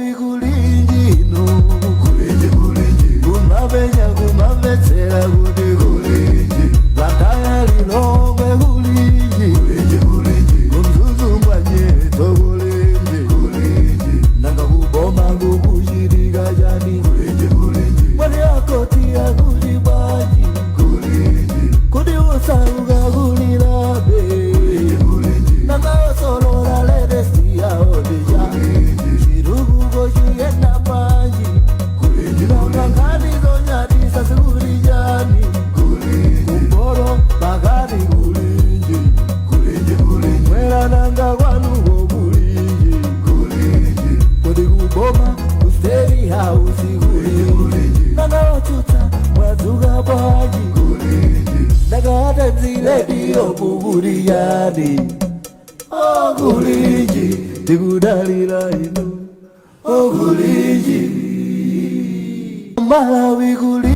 Malawi kulinji no kulinji kumabenya kumabetsera kuti kulinji vataya lilongwe kulinji kumzuzungwa nyeto kulinji nanga kuboma kukushirika jani mwani akoti ya kulibaji kuti usaruga kulilabe nanga osolola ledesi ya odija shirugu goshuyena panji nanga nkani zonyadisa sikulijani kumboro bagari kulinji mwela nanga kwanugo kulinji kodi kuboma kusteri hausi kulinji nanga ochuta mwazuga baji nanga atenzile diyo kukuliyani Kulinji, tikudalira ino Kulinji Malawi kulinji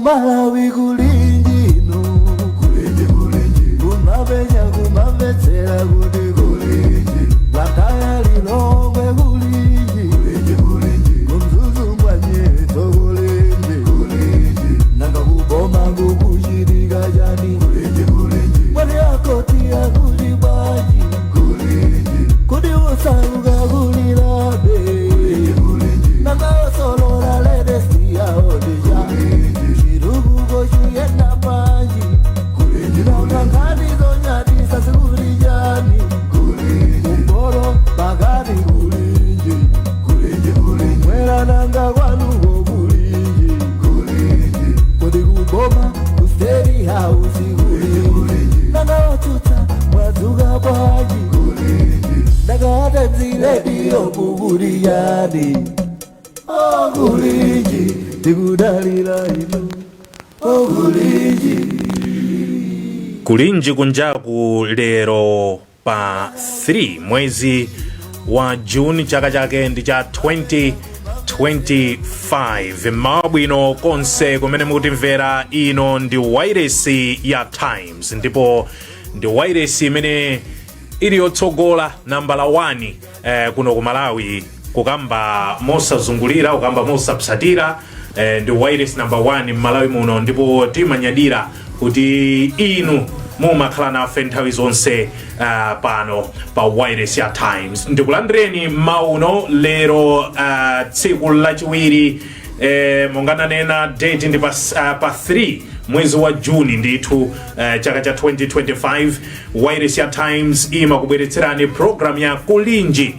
Malawi kulinji no kumabenya kumabetsera kuti kulinji vataya lilongwe kulinji kumzuzungwa nyeto kulinji nanga kuboma kukushirika jani mwani akoti ya kulibaji kuti usaruga kulilabe nanga osolola ledesi ya odija shirugu goshuyena panji nanga nkani zonyadisa sikulijani kumboro bagari kulinji mwela nanga kwanugo kulinji kodi kuboma kusteri hausi kulinji nanga ochuta mwazuga baji nanga atenzile diyo kukuliyani Kulinji tikudalira ino Kulinji Kulinji kunjaku lero pa 3 mwezi wa Juni chaka chake ndi cha 2025 mabwino konse kumene mukutimvera ino ndi wairesi ya Times ndipo ndi wairesi imene ili yotsogola nambala 1 kuno ku Malawi kukamba mosazungulira kukamba mosapsatira ndi wireless number 1 m'Malawi muno ndipo timanyadira kuti inu mumakhala nafe nthawi zonse pano pa wireless ya Times. Ndikulandireni mauno lero tsiku lachiwiri mongananena date ndi pa 3 mwezi wa Juni ndithu chaka cha 2025 wireless ya Times imakubweretserani program ya Kulinji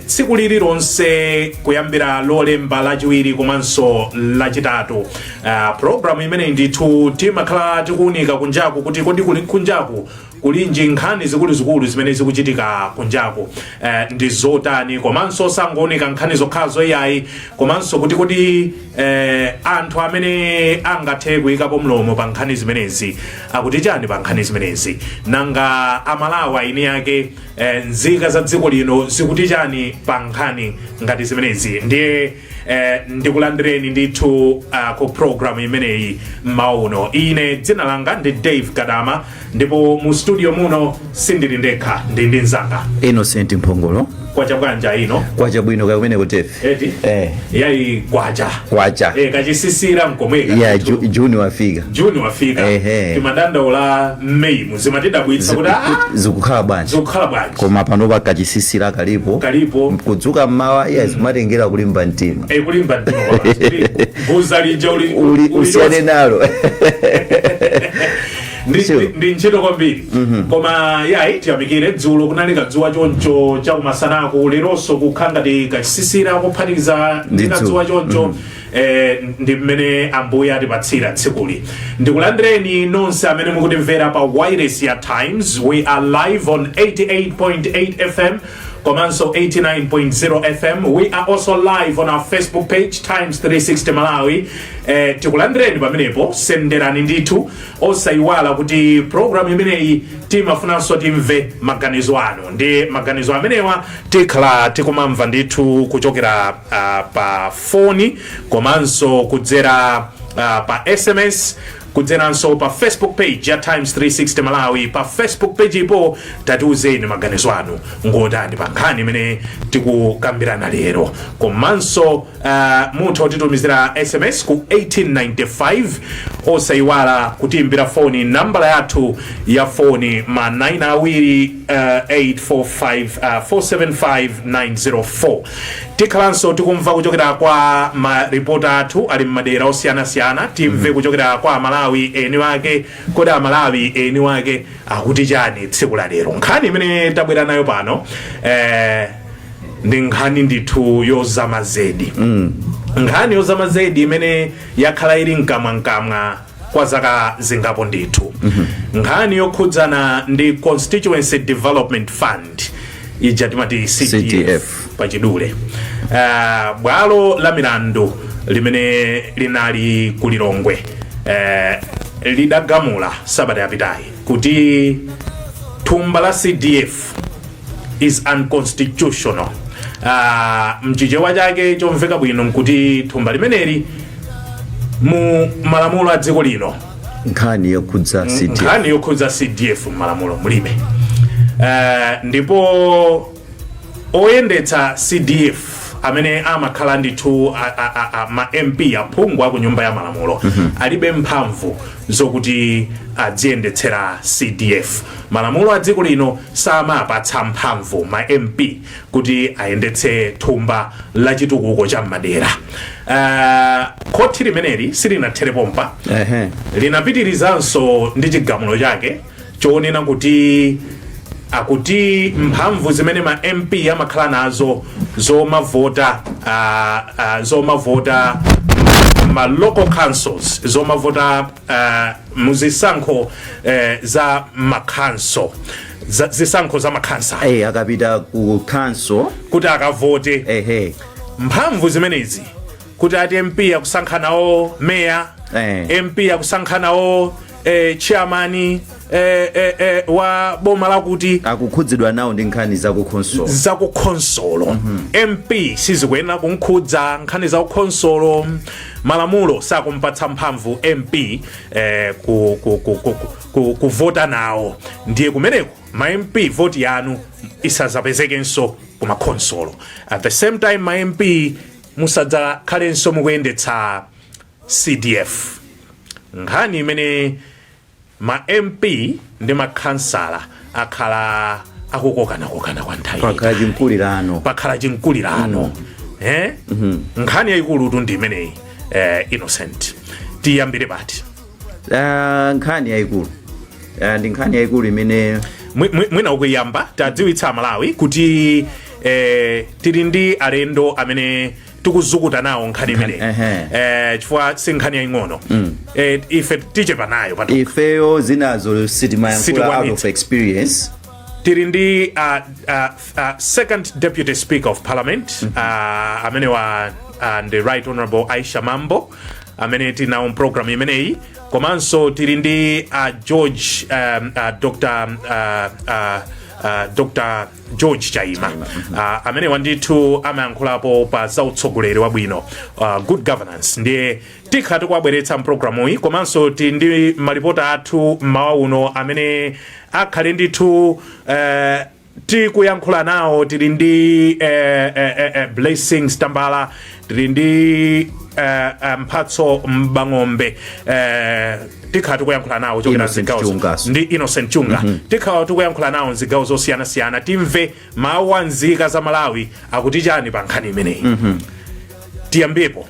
tsiku lililonse kuyambira lolemba lachiwiri komanso lachitatu. Program imene ndithu timakhala tikuunika kunjaku kuti kodi kuli kunjaku kulinji nkhani zikuluzikulu zimene zikuchitika kunjaku ndi zotani komanso sangooneka nkhani zokhazo iyayi komanso kuti kodi anthu amene angathe kuyikapo mlomo pa nkhani zimenezi akuti chani pa nkhani zimenezi nanga amalawa ine yake nzika za dziko lino zikuti chani pa nkhani ngati zimenezi ndiye ndikulandireni ndithu ku program imeneyi mauno. Ine dzina langa ndi Davie Gadama ndipo mu studio muno sindili ndekha ndi nzanga Innocent Mphongolo. Kwacha bwanja ino? Kwacha bwino kumene kutefe. Eti? Yayi kwacha. Kachisisira mkomweka. Ya Juni wafika. Timadandaula Mei muzimatidabwitsa kuti zikukhala bwanji. Koma pano pa kachisisira kalipo. Kudzuka mmawa zimatengera kulimba mtima. Kulimba mtima. Buza lija usiyane nalo. ndi ntchito kwambiri koma yayi tiyamikire dzulo kunali kadzuwa choncho chakumasanaku leronso kukhangati kachisisira kuphatikiza ndi kadzuwa choncho ndi mmene ambuye atipatsira tsikuli. Ndikulandireni nonse amene mukutimvera pa wireless ya Times. We are live on 88.8 FM komanso 89.0 FM. We are also live on our Facebook page Times 360 Malawi. Tikulandireni pamenepo, senderani ndithu osayiwala kuti program imeneyi timafunanso timve maganizo anu. Ndi maganizo amenewa tikhala tikumamva ndithu kuchokera pa phone komanso kudzera pa SMS kudzeranso pa Facebook page ya Times 360 Malawi. Pa Facebook page ipo tatiuzeni maganizo anu ngodani pa nkhani imene tikukambirana lero. Komanso mutha kutitumizira SMS ku 1895 osayiwala kutiimbira foni nambala yathu ya foni ma 9 tikhalanso tikumva kuchokera kwa maripota athu ali m'madera osiyanasiyana. Timve kuchokera kwa Malawi eni wake, kodi Malawi eni wake akuti chani tsiku la lero. Nkhani imene tabwera nayo pano ndi nkhani ndithu yozama zedi. Nkhani yozama zedi imene yakhala ili mkamwa kwa zaka zingapo ndithu. Nkhani yokhudzana ndi Constituency Development Fund, ija timati CDF pachidule. Bwalo la milandu limene linali kulilongwe linagalamula sabata yapitayi kuti thumba la CDF is unconstitutional. Mchichewa chake chomveka bwino nkuti thumba limeneli mu malamulo a dziko lino nkhani yokhudza CDF malamulo mulibe. Ndipo oyendetsa CDF amene amakhala ndithu ma MP aphungu ku nyumba ya malamulo alibe mphamvu zokuti adziyendetsera CDF. Malamulo a dziko lino samapatsa mphamvu ma MP kuti ayendetse thumba la chitukuko cha madera. Khoti limeneli silinathere pompa. Linapitirizanso ndi chigamulo chake chonena kuti akuti mphamvu zimene ma MP amakhala nazo zomavota ma local councils, zomavota muzisankho za makhanso, zisankho za makhansa akapita ku council kuti akavote. Mphamvu zimenezi kuti ati MP akusankha nawo mayor, MP akusankha nawo chairman wa boma lakuti akukhudzidwa nawo ndi nkhani za ku consolo. MP sizikuyenera kunkhudza nkhani za ku consolo. Malamulo sakumpatsa mphamvu MP kuvota nawo. Ndiye kumeneko ma MP voti yanu isazapezekenso kuma consolo. At the same time ma MP musadzakhalenso mukuyendetsa CDF. Nkhani imene ma MP ndi makhansala akhala akukokana kwa nthawi pakhala chinkulirano. Nkhani yayikulu ndi imeneyi. Innocent, tiyambire pati. Nkhani yayikulu ndi nkhani yayikulu imene mwina ukuyamba tadziwitsa Malawi kuti tili ndi alendo amene tikuzukuta nawo nkhani imene chifukwa si nkhani yaying'ono. Ife tichepa nayo patu ifeyo zinazo sitimayankhula out of experience. Tili ndi second deputy speaker of parliament amene wa the right honorable Aisha Mambo amene tinawo program imeneyi. Komanso tili ndi George Dr. George Chaima amene wandithu amayankhulapo pa zautsogoleri wabwino, good governance. Ndiye tikha tikuwabweretsa mpulogalamu iyi. Komanso tili ndi malipota athu mmawa uno amene akhale ndithu tikuyankhula nawo. Tili ndi Blessings Tambala, tili ndi Mphatso Mbang'ombe, tikha tikuyankhula nawo chokera zigawo ndi Innocent Chunga. Tikha tikuyankhula nawo nzigawo zosiyanasiyana timve mawu anzika za Malawi akuti chani pa nkhani imeneyi. Tiyambepo.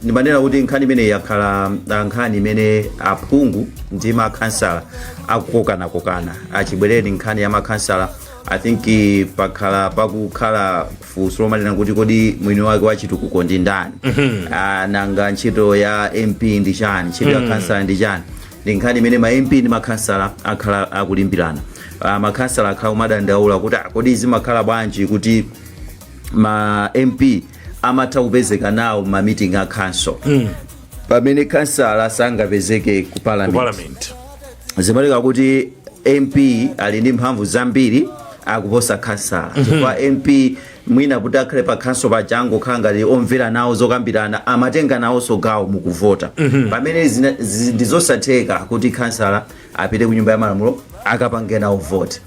Ndimanena kuti nkhani imene yakhala nkhani imene aphungu ndi makhansala akukokana achibwereni nkhani ya makhansala. I think pakukhala funso lomalira kuti kodi mwini wake wa chitukuko ndi ndani. Nanga ntchito ya MP ndi chani, ntchito ya khansala ndi chani. Ndi nkhani imene ma MP ndi makhansala akhala akulimbirana. Makhansala akhala madandaula kuti kodi zimakhala bwanji kuti ma MP amatha kupezeka nawo ma meeting a council pamene khansala sangapezeke ku parliament. Zimaleka kuti MP ali ndi mphamvu zambiri akuposa khansala. Chifukwa MP mwina kuti akhale pa council pachango khala ngati omvera nawo zokambirana amatenga nawonso gawo mukuvota pamene ndizosatheka kuti kansala apite ku nyumba ya malamulo akapange nawo vote.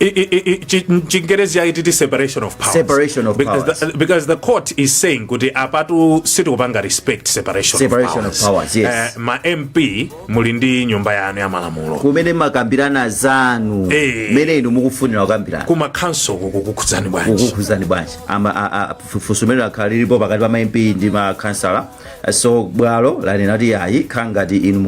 Chingerezi yaititi separation of powers. Separation of powers. Because the court is saying kuti apatu sitikupanga respect separation of powers. Yes. Ma MP muli ndi nyumba yanu ya malamulo kumene makambirana zanu mene inu mukufunira kukambirana kuma council kukukhudzani bwanji fusumeno lakhala lilipo pakati pa ma MP ndi ma councilor. So bwalo lanena kuti ayi khala ngati inu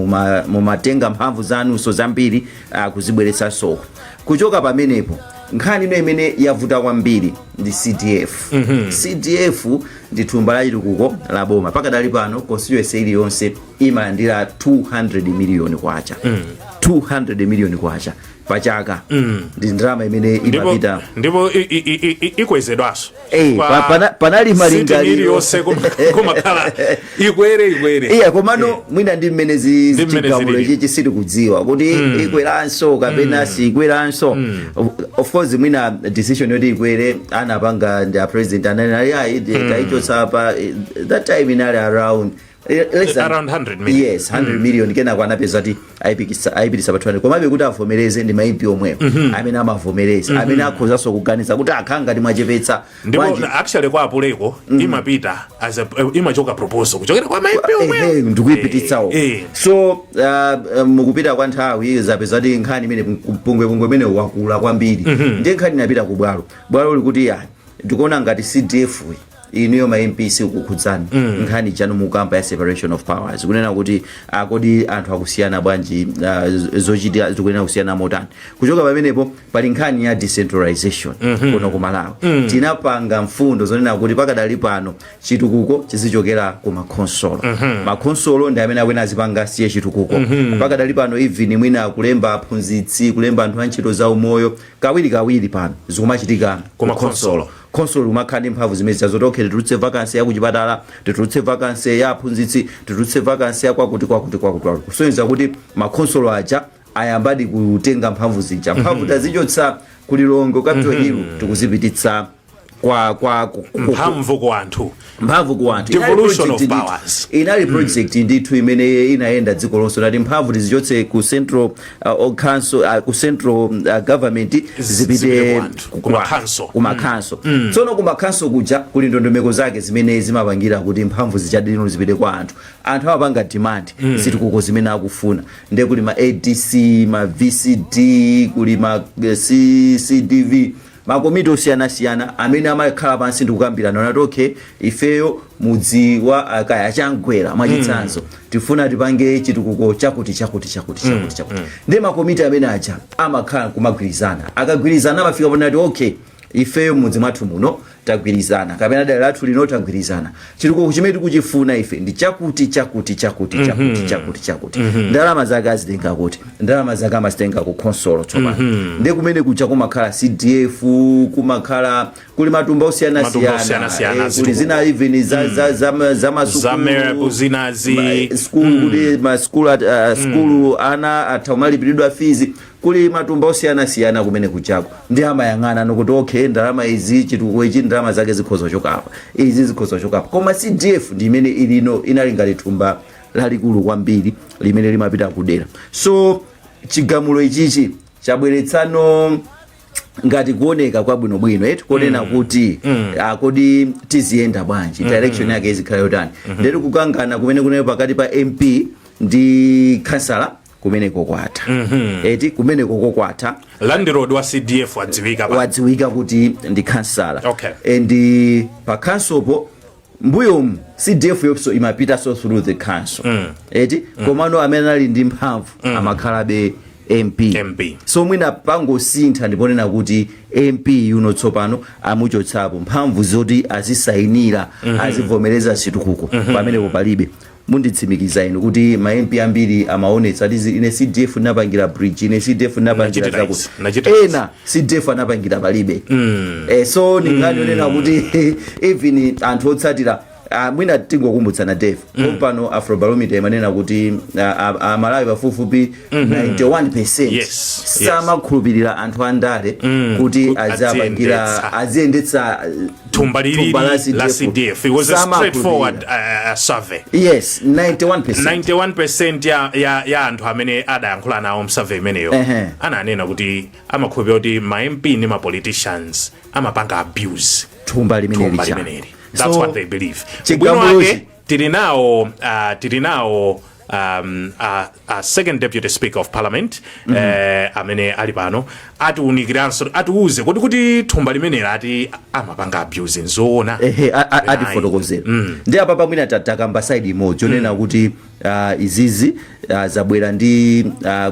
mumatenga mphamvu zanunso zambiri kuzibweretsa soko kuchoka pamenepo. Nkhani ino imene yavuta kwambiri ndi CDF. CDF ndi thumba la chitukuko la boma pakadali pano constituency iliyonse imalandira 200 miliyoni kwacha. 200 miliyoni kwacha pachaka ndi ndalama imene imapita ndipo ikwezedwaso panali malingaliro yonse kumakhala ikwere iya komano mwina ndi mmene zigamulo ichi sitikudziwa kuti ikweranso kapena sikweranso. Of course mwina decision yoti ikwere anapanga ndi a president anali ayi taichotsa pa that time inali around 100 million. Yes, 100 million kena kwa anapeza kuti ayipitisa pa 200 komabe kuti avomereze ndi maimpi omwewo amene amavomereza amene akhozanso kuganiza kuti akhanga ndi mwachepetsa ndipo actually kwa apuleko imapita as imachoka proposal kuchokera kwa maimpi omwewo ndikuyipititsawo. So mukupita kwa nthawi zapeza kuti nkhani imene pungwe imene wakula kwambiri ndi nkhani inapita ku bwalo likuti ya ndikuona ngati CDF inuyo ma MPC kukhudzani nkhani chanu mukamba ya separation of powers kunena kuti kodi anthu akusiyana bwanji zochita zikunena kusiyana motani. Kuchoka pamenepo pali nkhani ya decentralization kuno ku Malawi tinapanga mfundo zonena kuti pakadali pano chitukuko chizichokera ku makonsolo. Makonsolo ndi amene akwena azipanga siye chitukuko pakadali pano even mwina akulemba aphunzitsi kulemba anthu antchito za umoyo kawiri pano zikumachitika ku makonsolo. Console umakhani mphamvu zimene zazotokhe titulutse vacancy ya kuchipatala titulutse vacancy ya aphunzitsi titulutse vacancy ya kwakuti kusonyeza kuti makonsolo aja ayambadi kutenga mphamvu zija mphamvu tazichotsa kulilongo Capitol Hill tikuzipititsa mphamvu kwa anthu devolution of powers. Inali project ndithu imene inaenda dziko lonse nati mphamvu tizichotse ku central council ku central government zipite kuma council. Tsono kuma council kuja kuli ndondomeko zake zimene zimapangira kuti mphamvu zichadino zipite kwa anthu amapanga demand zitukuko zimene akufuna nde kuli ma ADC ma VCD kuli ma CDV makomiti osiyana amene amakhala pansi ndikukambirana nati okay ifeyo mudzi wa akaya changwera mwachitsanzo tifuna tipange chitukuko chakuti ndi makomiti amene aja amakhala kumagwirizana akagwirizana amafika ponati okay ifeyo mudzi mwathu muno tagwirizana kapena dala lathu lino tagwirizana chitukuko chimene tikuchifuna ife ndi chakuti ndalama zake azitenga kuti ndalama zake amazitenga ku console tsopano ndi kumene kuja kumakhala CDF kumakhala kuli matumba osiyana kuli zina even za masukulu zinazi school kuli ma school ana ataumalipidwa fees kuli matumba osiyana kumene kuchako ndi amayang'ana nokuti okay ndalama izi chitukuko ichi ndalama zake zikhoza chokapa izi zikhoza chokapa koma CDF ndi imene ilino inali ngati thumba lalikulu kwambiri limene limapita kudera. So chigamulo ichichi chabweretsano ngati kuoneka kwabwinobwino konena kuti kodi tiziyenda bwanji direction yake izikhala yotani ndeti kukangana kumene kuneyo pakati pa MP ndi kansala kumeneko kwatha kumene kokwatha landlord wa CDF wadziwika kuti ndi kansala okay. And pa kansopo mbuyo CDF yopso imapita so through the council komano amene ali ndi mphamvu amakhalabe MP. So mwina pangosintha ndiponena kuti MP yuno tsopano amuchotsapo mphamvu zoti azisayinira azivomereza chitukuko pamene palibe. Munditsimikiza inu kuti ma MP ambiri amaonetsa kuti ine CDF napangira bridge ine CDF napangira zakuti ena CDF anapangira palibe. So ningani onena kuti even anthu otsatira mwina tingokumbutsana Dave kompano Afrobarometer imanena kuti Malawi pafupifupi 91% samakhulupirira anthu andale kuti azapangira aziyendetsa thumba la CDF. It was a straightforward survey. Yes, 91% ya anthu amene adayankhula nawo msurvey imeneyo ananena kuti amakhulupirira kuti ma MP ndi ma politicians amapanga abuse thumba limeneli. That's what they believe. Bwino wake tili nawo a second deputy speaker of parliament amene ali pano atiunikiranso atiuze kuti thumba limeneli ati amapanga abuse nzoona atifotokozera ndi apa pamwina tatakamba side imodzi onena kuti izizi zabwera ndi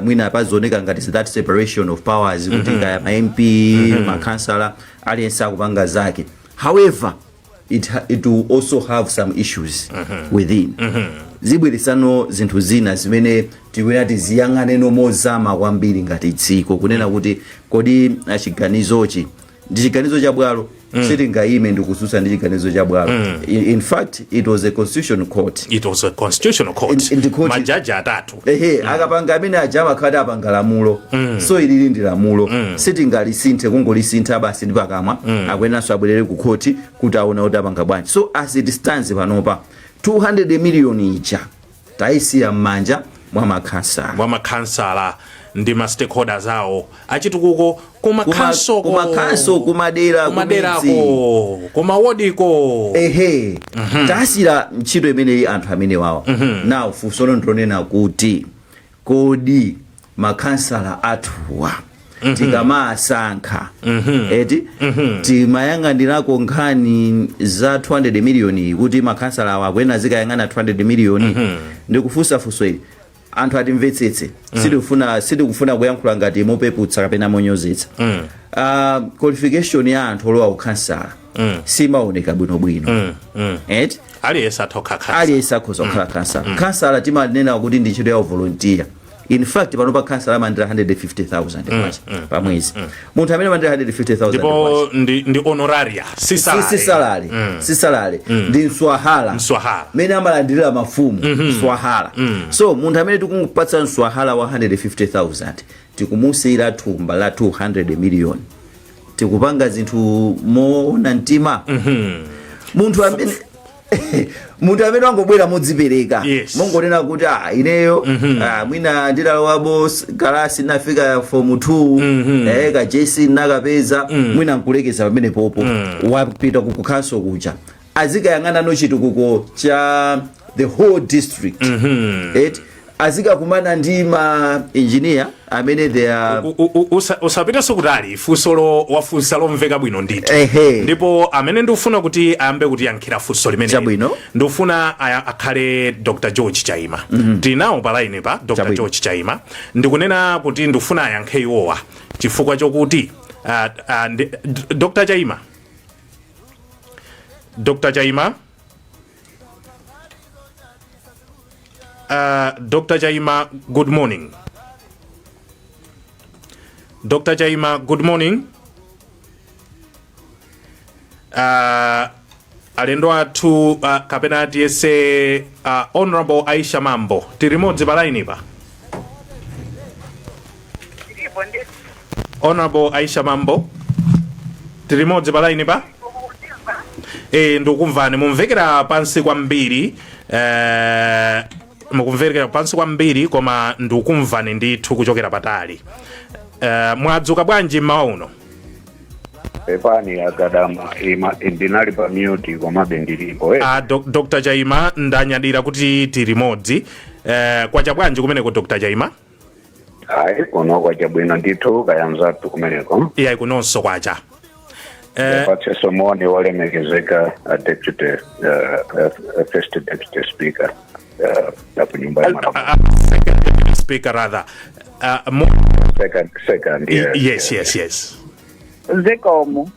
mwina pazooneka ngati that separation of powers kuti kaya ma MP ma councillor aliyense akupanga zake. However, it will also have some issues within. Zibweresano zinthu zina zimene tiwena tiziyang'ane nomozama kwambiri ngati dziko kunena kuti kodi chiganizochi ndi chiganizo cha bwalo sitingayime ndi kususa ndi chiganizo cha bwalo. In fact, it was a constitutional court. Majaji atatu akapanga amene ajama khadi apanga lamulo so ilili ndi lamulo sitingalisinthe kungolisintha basi ndi pakamwa akwenanso abwerere ku court kuti aona kuti apanga bwanji. So as it stands panopa 200 million ija taisiya m'manja mwa makhansala ndi ma stakeholders awo achitukuko kumakhanso kumaderako kumawodiko tasira ntchito imeneyi anthu amene wawa. Now funso ndonena kuti kodi makhansala athuwa tikamasankha eti timayang'anirako nkhani za 200 million kuti makhansala awa akwena zikayang'ana 200 million ndikufunsa funso ili anthu atimvetsetse sitikufuna kuyankhula ngati mopeputsa kapena monyozetsa. Qualification ya anthu olowa kukhansala simaoneka bwinobwino eti aliyense akhoza kukhala khansala timanena kuti ndi ntchito ya volunteer. In fact, panopa khansala amandira 150,000 pamwezi. Munthu amene amandira 150,000 ndipo ndi honoraria si salary ndi mswahala mene amalandirira mafumu mswahala. So munthu amene tikungupatsa mswahala wa 150,000 tikumusiyira thumba la 200 million tikupanga zinthu moona mtima. Munthu amene wangobwera modzipereka mongonena kuti ineyo mwina ndidalowabo kalasi nafika form 2 kajesi nakapeza mwina nkulekeza pamene popo wapita kukhanso kuja azikayang'ana nochitukuko cha the whole district. Azikakumana ndi ma engineer amene they are usapita sokutali funsolo wafunsa lomveka bwino ndithu ndipo amene ndikufuna kuti ayambe kuti yankhira funso limene ndikufuna akhale Dr. George Chaima. Tinawo pa line pa Dr. George Chaima ndikunena kuti ndikufuna ayankhe iwowa chifukwa chokuti Dr. Chaima Dr. Chaima Dr. Chaima, good morning. Dr. Chaima, good morning. Alendo atu kapena tiese Honorable Aisha Mambo. Tirimodzi palaini pa. Honorable Aisha Mambo. Tirimodzi palaini pa. Ndukumvani mumvekera pansi kwambiri mukumvekera pansi kwambiri koma ndikumvani ndithu kuchokera patali. Mwadzuka bwanji mmawa uno? Epani Gadama ndinali pa mute koma bendilipo Dr. Chaima ndanyadira kuti tili modzi. Kwacha bwanji kumeneko Dr. Chaima? Kuno kwacha bwino ndithu kayanzatu kumeneko. Kunonso kwacha. Patseso moni wolemekezeka deputy first deputy speaker nyumba ya Maraba. Second deputy speaker rather. Second yes. Zekomo.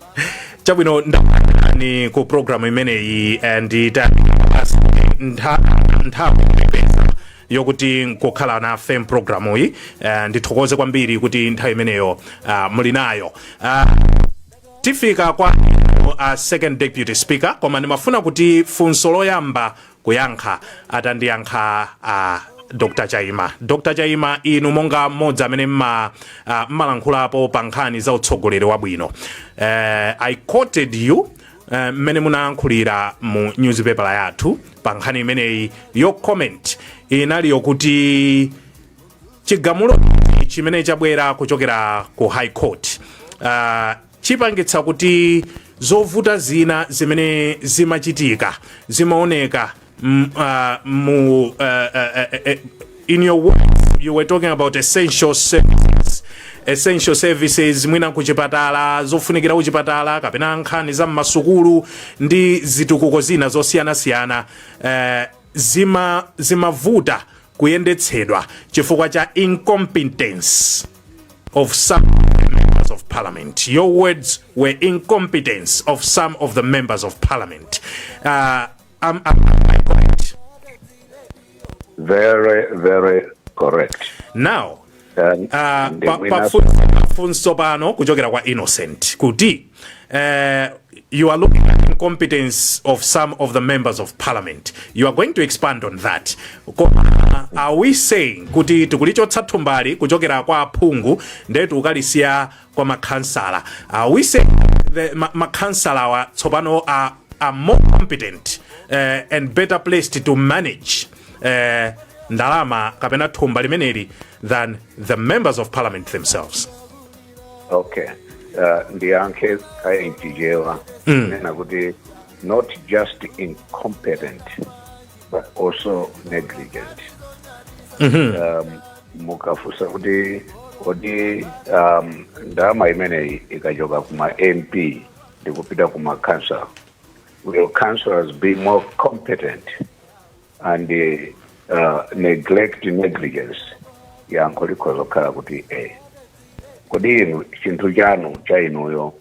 Chabwino ni ku program imeneyi and nthawi yokuti nkukhala na FM program iyi ndithokoze kwambiri kuti nthawi imeneyo muli nayo. Tifika kwa inu second deputy speaker, koma ndimafuna kuti funso loyamba kuyankha atandiyankha Dr. Chaima. Dr. Chaima, inu monga mmodzi amene mmalankhulapo pa nkhani za utsogoleri wabwino. I quoted you mmene munayankhulira mu newspaper yathu pa nkhani imeneyi yo comment inali yokuti chigamulo chimene chabwera kuchokera ku High Court chipangitsa kuti zovuta zina zimene zimachitika zimaoneka in your words you were talking about essential services mwina kuchipatala zofunikira kuchipatala kapena nkhani za mmasukulu ndi zitukuko zina zosiyanasiyana zimavuta kuyendetsedwa chifukwa cha incompetence of some members of parliament. Your words were incompetence of some of the members of parliament. Am I correct? Very, very correct. Now, funso pano kuchokera kwa Innocent kuti you are looking at incompetence of some of the members of parliament. You are going to expand on that. Are we saying kuti tikulichotsa thumbali kuchokera kwa aphungu ndetu ukalisiya kwa makhansala? Are we saying the makhansala wa tsopano are more competent and better placed to manage ndalama kapena thumba limeneli than the members of parliament themselves? Okay. Ndiyankhe ayintijewa nena kuti not just incompetent but also negligent. Mukafusa kuti ndalama imeneyi ikachoka kuma MP ndikupita kuma council. Will councillors be more competent and neglect negligence? Yankho likhozokhala kuti kodi inu chinthu chanu cha inuyo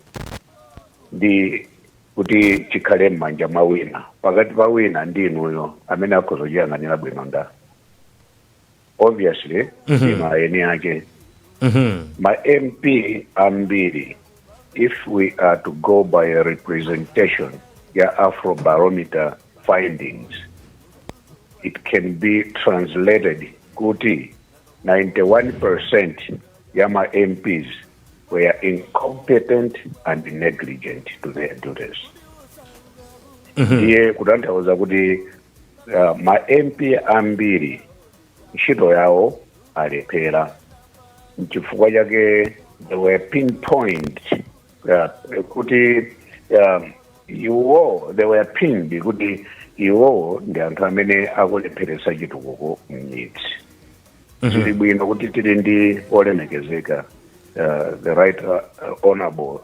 ndi kuti chikhale m'manja mwa wina pakati pa wina ndi inuyo amene akhozochiyang'anira bwino nda? Obviously mayeni ake ma MP ambiri, if we are to go by a representation ya Afrobarometer findings, it can be translated kuti 91% Yama MPs were incompetent and negligent to their duties. Iye kutanthauza kuti ma MP ambiri ntchito yawo alephera nchifukwa chake they were pinpoint kuti they were pinned kuti iwo ndi anthu amene akulepheresa chitukuko m'midzi. Zili bwino kuti tili ndi olemekezeka the right honorable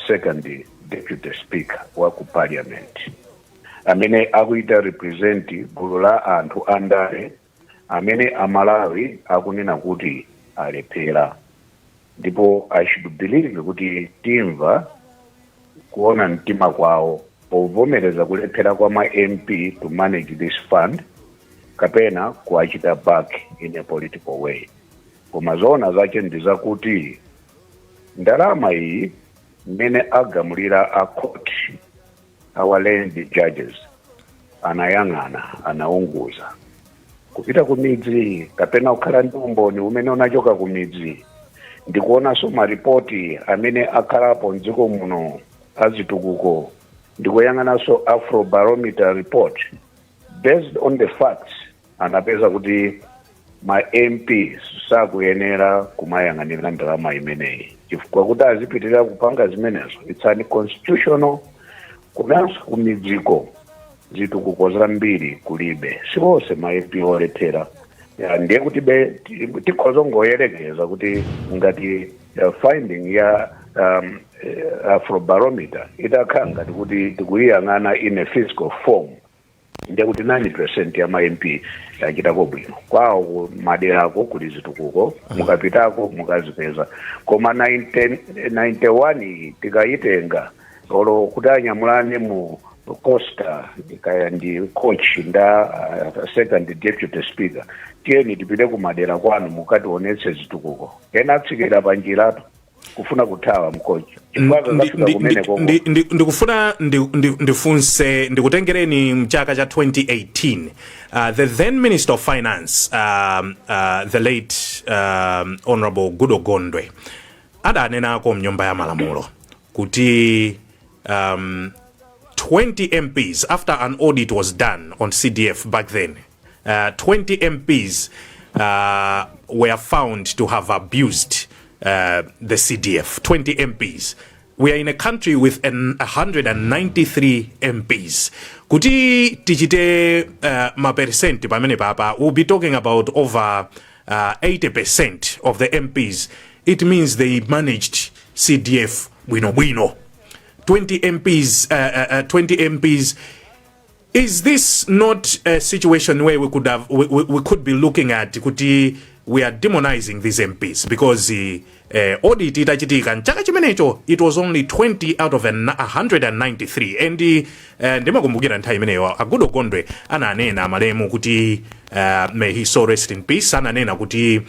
second deputy speaker wa ku parliament amene akuita represent gulu la anthu andale amene amalawi akunena kuti alephera. Ndipo I should believe kuti timva kuona mtima kwawo povomereza kulephera kwa ma MP to manage this fund kapena kuachita back in a political way. Koma zona zache ndizakuti ndalama iyi mmene agamulira a court our land judges anayang'ana anaunguza kupita kumidzi kapena kukhala ndi umboni umene unachoka kumidzi ndikuonanso maripoti amene akhalapo mdziko muno azitukuko ndikuyang'ananso Afrobarometer report based on the facts anapeza kuti ma MP sakuyenera kumayang'anira ndalama imeneyi chifukwa kuti azipitirira kupanga zimenezo it's unconstitutional. Komanso kumidziko zitukuko zambiri kulibe siwonse ma MP olephera. Ndiye kuti tikhoza ngoyerekeza kuti ngati finding ya Afrobarometer itakhala ngati kuti tikuyang'ana in a fiscal form, ndiye kuti 90% ya ma MP yachitako bwino kwawo maderako kuli zitukuko mukapitako mukazipeza. Koma 91 tikayitenga olo kuti anyamulane mu Costa ndikaya ndi coach nda second deputy speaker tiyeni tipite kumadera kwanu mukationetse zitukuko ena atsikira panjirapo kufuna kuthawa mkocho chifukwa zafika kumene koko ndikufuna ndifunse ndikutengereni mchaka cha 2018 the then Minister of Finance the late Honorable Gudo Gondwe adanenako mnyumba ya malamulo kuti 20 MPs after an audit was done on CDF back then 20 MPs were found to have abused the CDF. 20 MPs. We are in a country with 193 MPs. Kuti tichite mapercent pamene papa, we'll be talking about over 80% of the MPs. It means they managed CDF bwino. 20 MPs. 20 MPs. Is this not a situation where we could be looking at kuti we are demonizing these MPs because audit itachitika nchaka chimenecho it was only 20 out of 193 and ndimakumbukira nthawi imeneyo Gudo Gondwe ananena malemu kuti may he so rest in peace ananena kuti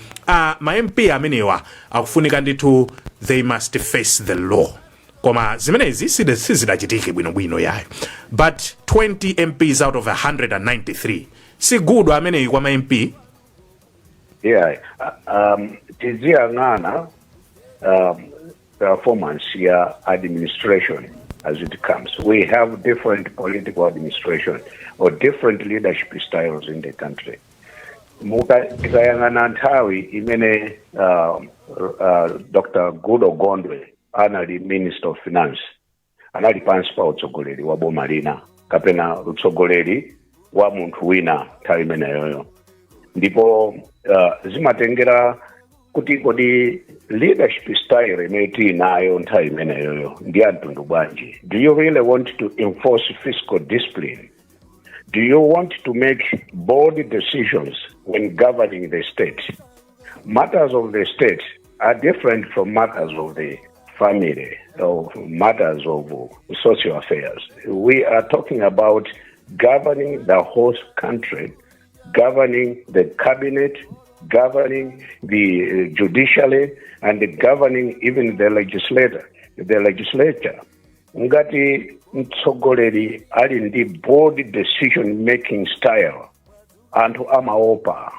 ma MP amenewa akufunika ndithu they must face the law koma zimenezi sizidachitike bwino yayo but 20 MPs out of 193 si Gudo ameneyi kwa ma MP tiziyang'ana performance ya administration as it comes. We have different political administration or different leadership styles in the country. Tikayang'ana nthawi imene Dr. Gudo Gondwe anali Minister of Finance anali pansi pa utsogoleri wa boma lina kapena utsogoleri wa munthu wina nthawi imeneyoyo ndipo zimatengera kuti kodi leadership style imene nayo nthawi imeneyoyo ndi mtundu bwanji. Do you really want to enforce fiscal discipline? Do you want to make bold decisions when governing the state? Matters of the state are different from matters of the family or matters of social affairs. We are talking about governing the whole country, governing the cabinet, governing the judiciary, and governing even the legislature. Ngati mtsogoleri ali ndi bold decision making style anthu amaopa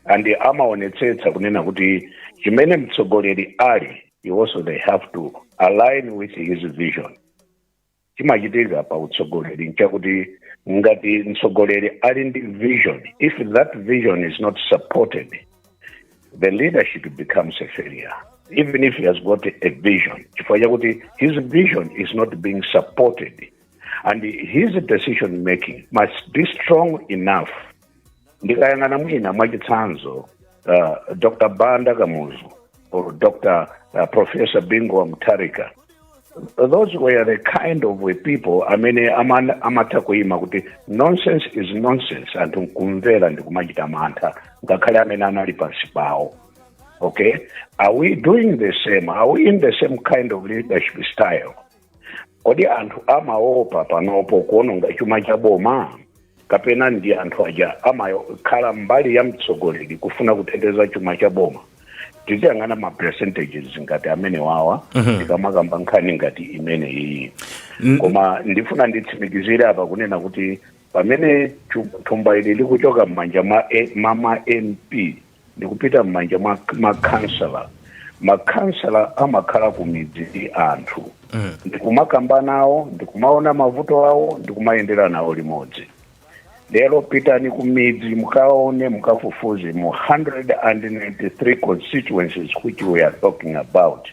and amaonetsetsa kunena kuti chimene mtsogoleri ali you also they have to align with his vision. Chimachitika pa utsogoleri nchakuti ngati mtsogoleri ali ndi vision, if that vision is not supported, the leadership becomes a failure. Even if he has got a vision, his vision is not being supported, and his decision making must be strong enough. Ndikayang'ana mwina mwachitsanzo Dr. Banda Kamuzu or Dr. Professor Bingo Mutharika. Those were the kind of people amatakuima kuti nonsense is nonsense and kumvera ndikumachita mantha ngakhale amene anali pansi pawo. Okay, are we doing the same? Are we in the same kind of leadership style? Kodi anthu amaopa panopo kuononga chuma cha boma kapena ndi anthu aja amakhala mbali ya mtsogoleri kufuna kuteteza chuma cha boma? Tiziyang'ana ma percentages ngati amene wawa ndikamakamba nkhani ngati imene iyi koma ndifuna nditsimikizire apa kunena kuti pamene thumba ili likuchoka m'manja mwa MP ndikupita m'manja mwa makhansala amakhala ku midzi anthu ndikumakamba nawo ndikumaona mavuto awo ndikumayendera nawo limodzi. Lero pitani ku midzi mukaone mukafufuze mu 193 constituencies which we are talking about.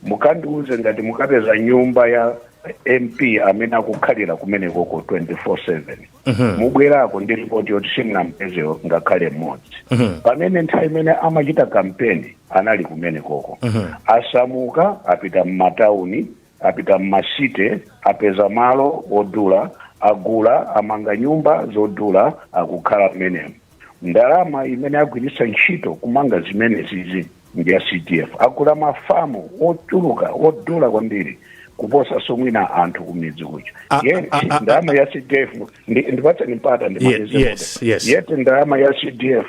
Mukandiuze ngati mukapeza nyumba ya MP amene akukhalira kumene koko 24/7 mubwerako ndi ripoti yoti simunampeze ngakhale mmodzi. Pamene nthawi imene amachita kampeni anali kumene koko asamuka apita m'matauni apita m'masite apeza malo odula agula amanga nyumba zodula akukhala mmenemo. Ndalama imene agwiritsa ntchito kumanga zimene zizi ndi ya CDF akula mafamu ochuluka odula kwambiri kuposa somwina anthu kumidzi kucha. Ndalama ya CDF ndipatsa nimpata ndimalize. Yes. Yet ndalama ya CDF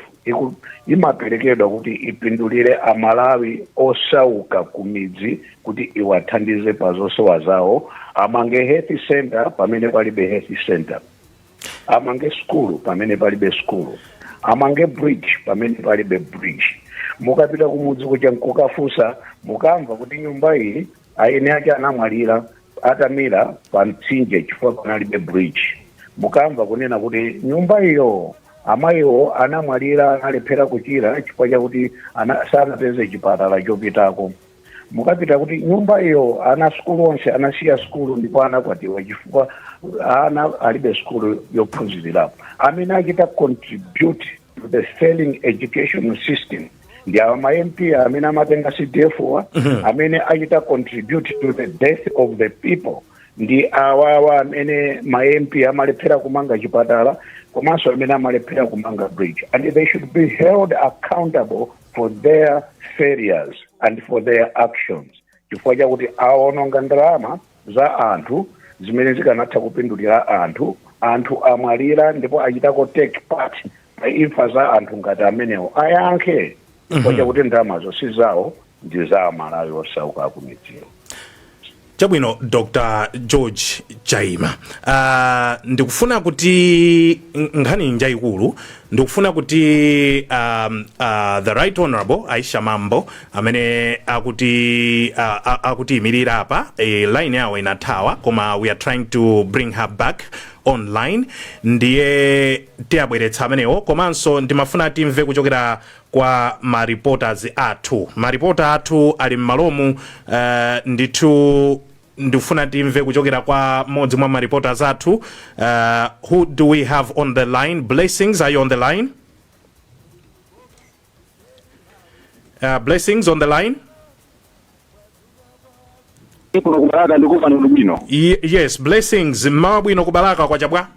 imaperekedwa kuti ipindulire amalawi osauka kumidzi kuti iwathandize pa zosowa zawo, amange health center pamene palibe health center, amange skulu pamene palibe skulu, amange bridge pamene palibe bridge. Mukapita kumudzi kuja nkukafusa mukamva kuti nyumba iyi aine ake anamwalira atamira pa mtsinje chifukwa panalibe bridge. Mukamva kunena kuti nyumba iyo amayiwo anamwalira analephera kuchira chifukwa chakuti sanapeze chipatala chopitako. Mukapita kuti nyumba iyo ana skulu onse anasiya skulu ndipo anakwatiwa chifukwa ana alibe skulu yophunzirirapo. Amene achita contribute to the failing education system ndi ama MP amene amatenga CDF amene achita contribute to the death of the people ndi awawa amene ma MP amalephera kumanga chipatala komanso amene amalephera kumanga bridge, and they should be held accountable for their failures and for their actions chifukwa chakuti awononga ndalama za anthu zimene zikanatha kupindulira anthu amwalira ndipo achitako take part pa imfa za anthu ngati amenewo ayankhe chifukwa chakuti ndalamazo si zawo, ndi za amalawi osauka akumidziwo. Chabwino Dr. George Chaima, ndikufuna kuti nkhani njayikulu ndikufuna kuti the right honorable Aisha Mambo amene akuti imirira apa line yawo inathawa koma we are trying to bring her back online, ndiye tiyabweretsa amenewo komanso ndimafuna timve kuchokera kwa maripoters athu ali mmalomu ndithu ndifuna timve kuchokera kwa modzi mwa maripoters athu. Who do we have on the line? Blessings, are you on the line? Blessings on the line? Yes, Blessings, mabwino kubalaka kwa chabwa?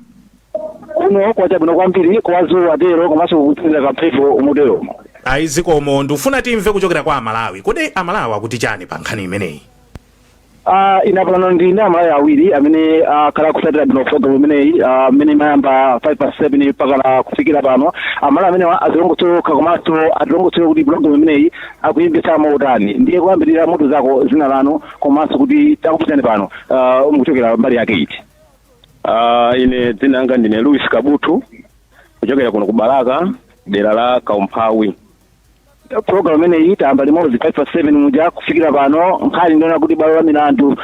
Uno kwa chabwino kwambiri kwazuwa dero komanso kutsinda kaphepo umudero. Aizikomo ndifuna timve kuchokera kwa Amalawi. Kodi Amalawi akuti chani pa nkhani imeneyi? Inapano ndi Amalawi awiri amene kala kusatira bino program imeneyi amene mayamba 5/7 pakala kufikira pano. Amalawi amene azilongosoka komanso atilongosoka kuti program imeneyi akuyimbitsa mautani. Ndiye kuyambirira moto zako zina lanu komanso kuti takupitani pano mukuchokera mbali yake iti. Ine dzina langa ndine Louis Kabutu kuchokera kuno kubalaka dera la Kaumphawi. Program imeneyi tamba limodzi 5/7 muja kufikira pano nkhani ndiona kuti bwalo la milandu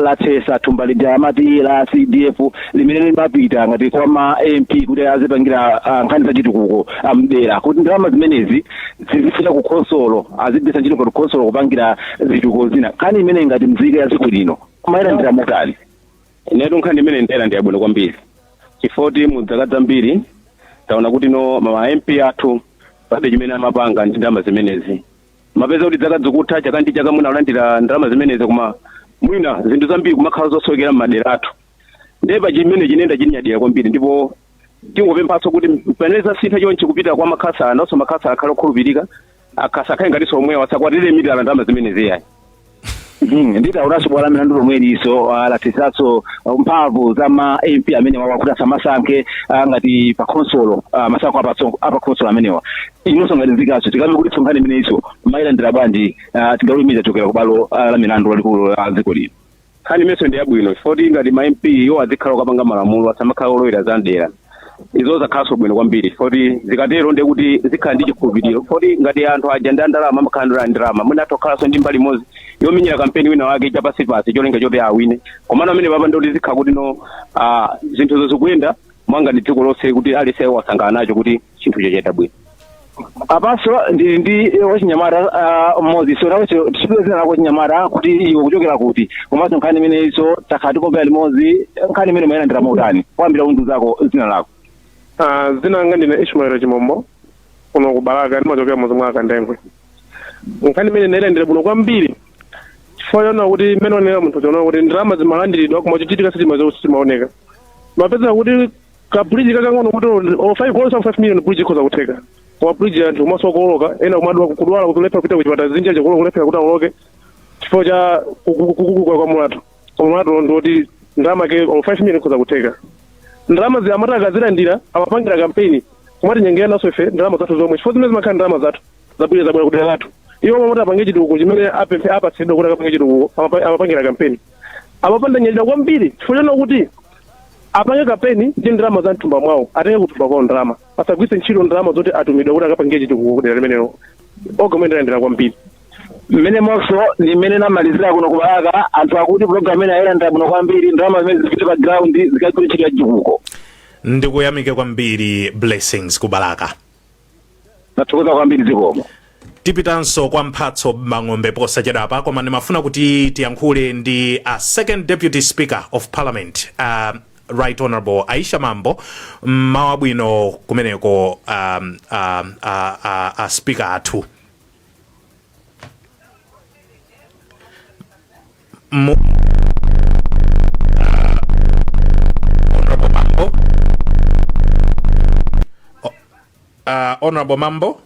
la Thesa thumba lija amati la CDF limene limapita ngati kwa ma MP kuti azipangira nkhani za chitukuko amdera kuti ndalama zimenezi zizifika ku consolo azibisa chino ku consolo kupangira zitukuko zina nkhani imene ngati mzike ya dziko lino kumayera ndira motali. Inetu nkhani imene ndera ndi yabwino kwambiri chifoti mudzaka zambiri taona kuti no ma MP athu pade chimene amapanga ndi ndalama zimenezi mapeza kuti dzaka zikutha chaka ndi chaka muna ulandira ndalama zimenezi koma mwina zinthu zambiri kumakhala zosowekera m'madera athu ndeba chimene chinenda chinyadira kwambiri ndipo tingopemphaso kuti paneza sintha chonchi kupita kwa makhasa nonso makhasa akhale okhulupirika akhasa akhale ngatinso omwe wasakwatire mitala ndalama zimenezi yayi. Ndita uraso bwala milandu lomweliso latisaso mphamvu za ma MP amene wakuti asamasankhe ngati pa consolo masankho apa consolo amenewa inonso ngati zikaso tikamve kuti tsonkhani imeneiso mayilandira bwanji tigalumiza chokera ku bwalo la milandu lalikulu la dziko lino. Nkhani imenso ndi yabwino chifoti ngati ma MP iwo azikhala kupanga malamulo asamakhala olowera za ndera izo zakhaso bwino kwambiri chifoti zikatero ndi kuti zikhala ndi chikhulupiriro chifoti ngati anthu aja ndi ndalama amakhala ndi ndalama mwina atokhalanso ndi mbali imodzi yominyira kampeni wina wake chapasipasi cholenga choti awine komano amene papa ndoti zikhala kuti no zinthu zikuyenda mwanga ndi dziko lonse kuti alise wasangana nacho kuti chinthu chochita bwino. Apaso ndi wachinyamata mmodzi so nawe tichipeza zina lako chinyamata kuti iwe kuchokera kuti komanso nkhani imeneiso takhala tikombera limodzi nkhani imene mayilandira mautani kwambira undu zako zina lako. Zina langa ndine Ishmael Chimombo kuno kubalaka ndimachokera mudzi mwa Kandengwe. Nkhani imene ndayilandira bwino kwambiri chifukwa chona kuti mmene onera munthu chona kuti ndalama zimalandiridwa koma chochitika sichimaoneka mapeza kuti ka bridge kakang'ono kuti 5 million bridge ikhoza kutheka koma bridge anthu komanso okoloka ena kumadwa kudwala kulephera kupita kuchipata zinja chakolo kulephera kuti awoloke chifukwa cha kukukwa kwa mulato koma mulato ndoti ndalama ke 5 million ikhoza kutheka ndalama ziamata akazilandira amapangira kampeni kumati nyengera naso ife ndalama zathu zomwe chifukwa zimene zimakhala ndalama zathu zabwera zabwera kudera lathu iwo mamoti apange chitukuko chimene apatsidwa kuti akapange chitukuko amapangira kampeni amapanda nyadira kwambiri chifukwa chona kuti apange kampeni ndi ndalama za mthumba mwawo atenge kuthumba kwawo ndalama asagwiritse ntchito ndalama zoti atumidwa kuti akapange chitukuko kudera limenelo ogomenti ayendera kwambiri mmene monso ndi mmene namalizira kuno kubalaka anthu akuti program ina ayendera bwino kwambiri ndalama zimene zipite pa ground zikagwiritsidwa chitukuko. Ndikuyamike kwambiri blessings kubalaka. Nathokoza kwambiri zikomo. Tipitanso kwa mphatso mang'ombe posachedwapa koma ndimafuna kuti tiyankhule ndi a second deputy speaker of parliament right honorable Aisha Mambo mawa bwino kumeneko speaker athu. Honorable Mambo Honorable Mambo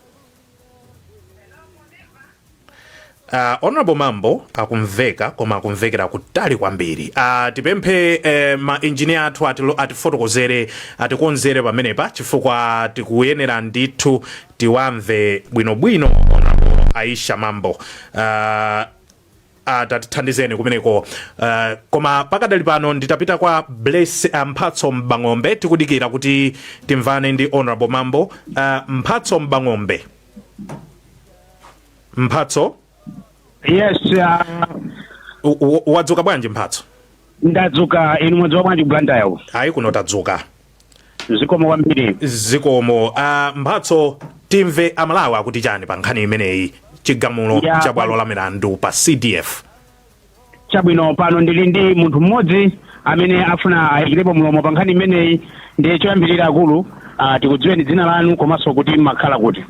Honorable Mambo akumveka koma akumvekera kutali kwambiri. Tipemphe ma engineer athu atifotokozere atikonzere pamenepa chifukwa tikuyenera ndithu tiwamve bwinobwino Honorable Aisha Mambo. Tatithandizeni kumeneko koma pakadali pano nditapita kwa mphatso mbang'ombe tikudikira kuti timvane ndi Honorable Mambo. Mphatso mbang'ombe. Mphatso? Yes, wadzuka bwanji mphatso? Ndadzuka inu mwadzuka bwanji Blantyre? Ayi kuno tadzuka. Zikomo kwambiri. Zikomo. Mphatso timve amalawi akuti chani pa nkhani imeneyi chigamulo cha bwalo la milandu pa CDF. Chabwino pano ndili ndi munthu mmodzi amene afuna ayikirepo mlomo pa nkhani imeneyi ndiye choyambirira akulu tikudziweni dzina lanu komanso kuti makhala kuti.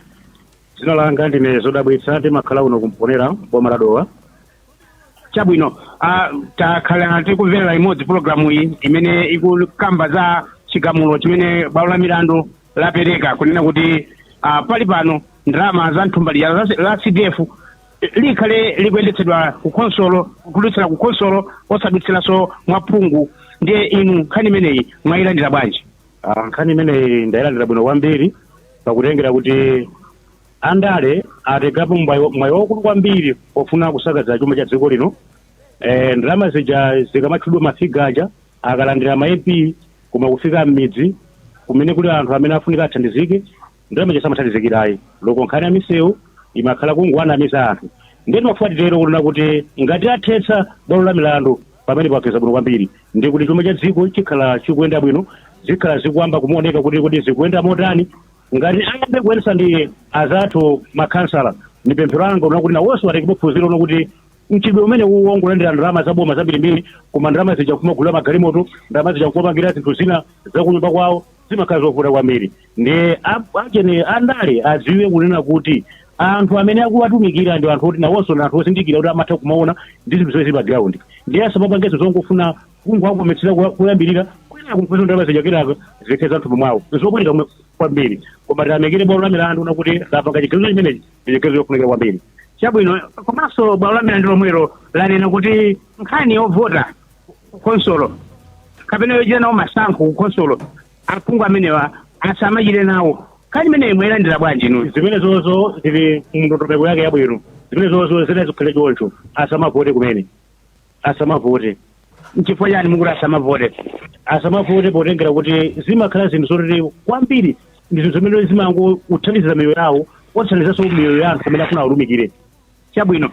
Dzina langa ndine Zodabwitsa ndimakhala uno kumponera boma la Dowa. Chabwino takhala tikumvera imodzi programu iyi imene ikukamba za chigamulo chimene bwalo la milandu lapereka kunena kuti pali pano ndalama za mthumba la CDF likhale likuyendetsedwa ku konsolo kudutsira ku konsolo osadutsiranso mwaphungu. Ndiye inu nkhani imeneyi mwayilandira bwanji? Nkhani imeneyi ndayilandira bwino kwambiri pakutengera kuti andale ategapo mwayi wakulu kwambiri ofuna kusakaza chuma cha dziko lino. Ndalama zija zikamatchudwa mafigaja akalandira ma MP koma kufika m'midzi kumene kuli anthu amene afunika athandizike ndalama samathandizikirayi loko nkhani ya misewu imakhala kungwana amisa anthu. Ndiye timafuatitero kunena kuti ngati athetsa bwalo la milandu pamene pakeza bwino kwambiri ndi kuti chuma cha dziko chikhala chikuyenda bwino zikhala zikuamba kumuoneka kuti zikuyenda motani. Ngati ayambe kuyendesa ndi azathu makhansala ndi pemphero langa lona kuti nawonso atekepo phunziro lona kuti mchidwe umene uwongolandira ndalama zaboma zambirimbiri koma ndalama zija kumagulira magalimoto ndalama zija kumapangira zinthu zina zakunyumba kwawo zimakhala zovuta kwambiri. Ndi achene andale adziwe kunena kuti anthu amene akuwatumikira ndi anthu oti nawonso ndi anthu ozindikira kuti amatha kumaona ndi zinthu zomwe zili pa ground. Ndiye asamapangezo zongofuna kungwangometsera kuyambirira kwina kumkweza ndalama zija kenaka zikheza mthumba mwawo zobwera kwambiri koma tilamekire bwalo la milandu nakuti lapanga chigamulo chimenechi ndi chigamulo chofunikira kwambiri. Chabwino komanso bwalo la milandu lomwelo lanena kuti nkhani yovota konsolo kapena yochita nawo masankho ku konsolo aphungu amenewa asamachite nawo. Nkhani imeneyi mwayilandira bwanji inu? Zimene zozo zili mndondomeko yake yabwino. Zimene zozo zina zikhale choncho asamavote kumene asamavote. Nchifukwa chani mukuti asamavote? Asamavote potengera kuti zimakhala zinthu zoti kwambiri ndi zinthu zimene zimangothandiza miyoyo yawo othandizanso miyoyo ya anthu amene afuna alumikire. Chabwino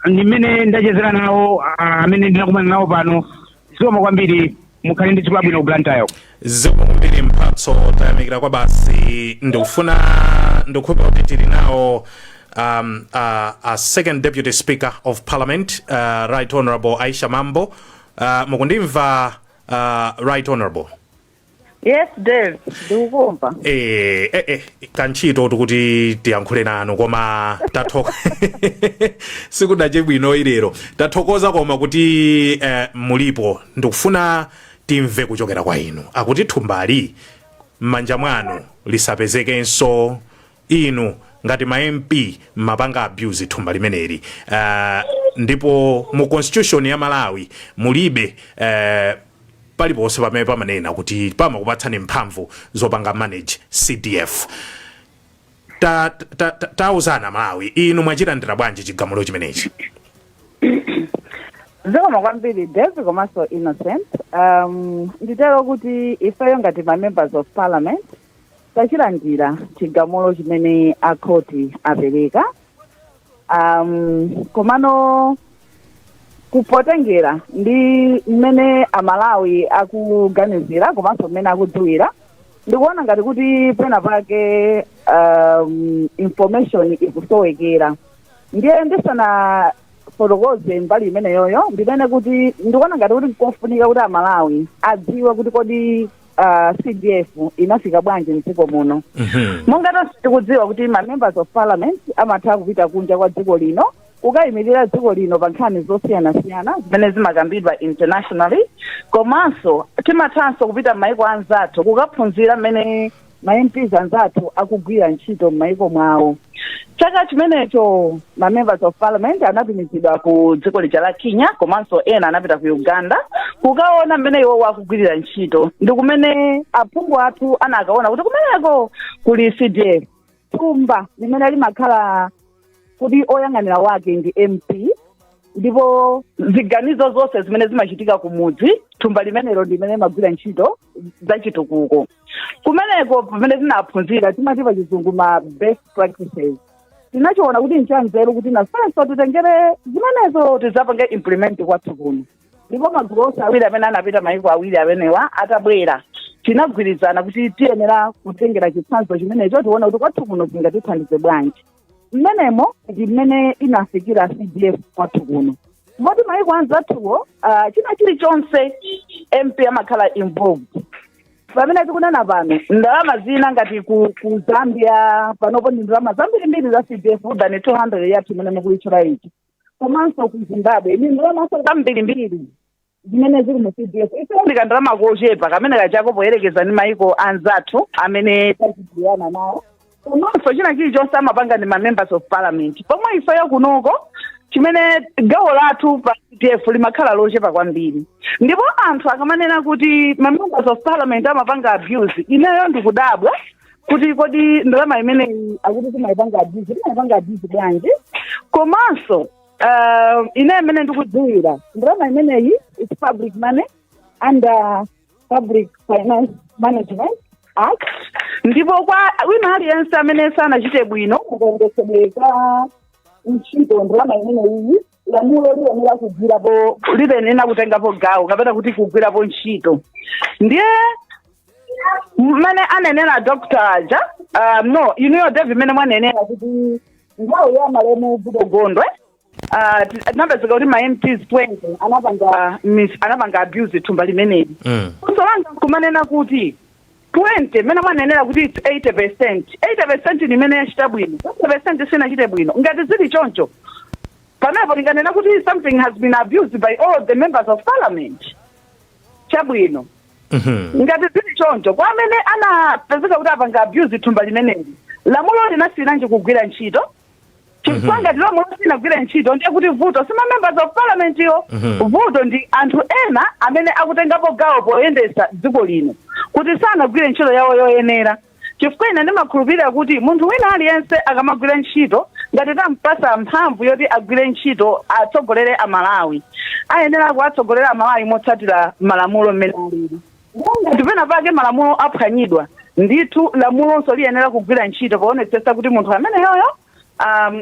ndimene ndachezera nawo amene ndinakumana nawo pano. Zikomo kwambiri mukhale ndi tsiku labwino ku Blantyre. Zikomo kwambiri mphatso tayamikira kwa basi ndikupempha kuti tili nawo a second deputy speaker of parliament right honorable Aisha Mambo. Mukundimva right honorable? Yes, Dave. Ndikukumva. Kanchito kuti tiyankhule nanu koma tathoka sikudache bwino ilero tathokoza koma kuti mulipo ndikufuna timve kuchokera kwa inu akuti thumbali m'manja mwanu lisapezekenso inu ngati ma MP mapanga abuse thumba limeneli ndipo mu constitution ya Malawi mulibe paliponse pamene pamanena kuti pamakupatsani mphamvu zopanga manage CDF. Tauzana Malawi, inu mwachilandira bwanji chigamulo chimenechi? Zikomo kwambiri Davie komanso Innocent. Nditero kuti ifeyo ngati ma members of parliament tachilandira chigamulo chimene akhoti apereka. Komano kupotengera ndi mmene amalawi akuganizira komanso mmene akudziwira ndikuona ngati kuti pena pake information ikusowekera. Ndiye ndisana fotokoze mbali imene yoyo ndimene kuti ndikuona ngati kuti kofunika kuti amalawi adziwe kuti kodi CDF inafika bwanji mdziko muno. Monga tikudziwa kuti ma members of parliament amatha kupita kunja kwa dziko lino kukayimirira dziko lino pa nkhani zosiyanasiyana zimene zimakambidwa internationally, komanso timathanso kupita m'mayiko anzathu kukaphunzira mmene ma MPs anzathu akugwira ntchito m'mayiko mwawo. Chaka chimenecho ma members of parliament anatumizidwa ku dziko lija la Kenya komanso ena anapita ku Uganda kukaona mmene iwo akugwirira ntchito. Ndi kumene aphungu athu anakaona kuti kumeneko kuli CDF thumba limene limakhala kuti oyang'anira wake ndi MP, ndipo ziganizo zonse zimene zimachitika kumudzi thumba limenelo limene magwira ntchito zachitukuko. Kumeneko pamene tinaphunzira timati pa chizungu ma best practices. Tinachiona kuti nchanzeru kuti nafenso titengere zimenezo tizapange implement kwathu kuno. Ndipo magulu onse awiri amene anapita mayiko awiri amenewa atabwera tinagwirizana kuti tiyenera kutengera chitsanzo chimenecho tiona kuti kwathu kuno tingatithandize bwanji. Mmenemo ndi mmene inafikira CDF kwathu kuno. Moti mayiko anzathuwo china chilichonse MP amakhala involved. Pamene tikunena pano ndalama zina ngati ku Zambia panopo ndi ndalama zambirimbiri za CDF than 200 yathu imene mukulichora ichi. Komanso ku Zimbabwe ndi ndalama zambirimbiri zimene zili mu CDF. Ife ndalama kochepa kamene kachako poyerekeza ndi mayiko anzathu amene takugwirana nawo. Komanso china chilichonse amapanga ndi ma members of parliament. Pomwe ifeyo kunoko chimene gawo lathu pa CDF limakhala lochepa kwambiri. Ndipo anthu akamanena kuti ma members of parliament amapanga abuse, ineyo ndikudabwa kuti kodi ndalama imene akuti timayipanga abuse bwanji. Komanso ine imene ndikudziwira ndalama imeneyi is public money under Public Finance Management Act. Ndipo kwa wina aliyense amene sanachite bwino kukondetsedeka ntchito ndalama imeneyi lamulo liyenera kugwirapo liyenera kutengapo gawo kapena kuti kugwirapo ntchito. Ndiye mmene anenera Dr. Aja no iniyo Davie mmene mwanenera kuti ngawo ya malemu Budogondwe tinapezeka kuti ma MPs 20 anapanga abuse thumba limeneli. Kusolanga kumanena kuti 20 mmene mwanenera kuti it's 80%. 80% limene yachita bwino, 20% sinachite bwino. Ngati zili choncho panapo linganena kuti something has been abused by all the members of parliament. Chabwino. Ngati zili choncho kwa amene anapezeka kuti apanga abuse thumba limeneli lamulo linasina nje kugwira ntchito. Chifukwa lamulo linagwira ntchito ndiye kuti vuto sima members of parliament yo vuto ndi anthu ena amene akutengapo gawo poyendesa dziko lino kuti sanagwire ntchito yawo yoyenera. Chifukwa ine ndimakhulupirira kuti munthu wina aliyense akamagwira ntchito ngati tampasa mphamvu yoti agwire ntchito atsogolere amalawi ayenera kuwatsogolera amalawi motsatira malamulo mmene alili. Ngati pena pake malamulo aphwanyidwa ndithu lamulonso liyenera kugwira ntchito poonetsetsa kuti munthu amene yoyo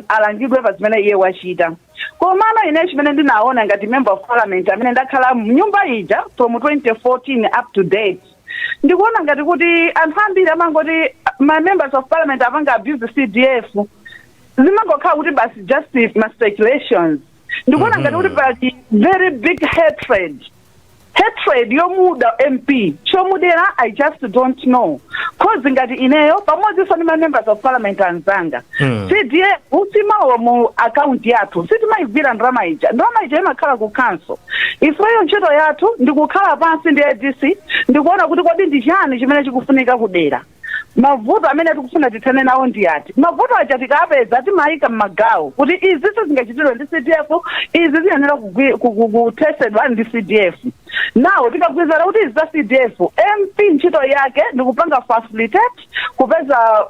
alangidwe pa zimene iye wachita. Komano ine chimene ndinaona ngati member of parliament amene ndakhala mnyumba ija from 2014 up to date ndikuona ngati kuti anthu ambiri amangoti my members of parliament apanga abuse CDF zimangokhala kuti basi just my speculations. Ndikuona ngati kuti pali very big hatred yomuda MP chomudera I just don't know. Cause ngati ineyo pamodzi so ni ma members of parliament anzanga CDF usimawo mu account yathu sitimayigwira ndalama ija imakhala ku council. Ifeyo ntchito yathu ndikukhala pansi ndi ADC ndikuona kuti kodi ndi chani chimene chikufunika kudera. Mavuto amene tikufuna tithane nawo ndi ati. Mavuto aja tikapeza timayika mmagawo kuti izi sizingachitidwe ndi CDF, izi ziyenera kutestedwa ndi CDF. Now tikagwizana kuti za CDF MP ntchito yake ndikupanga facilitate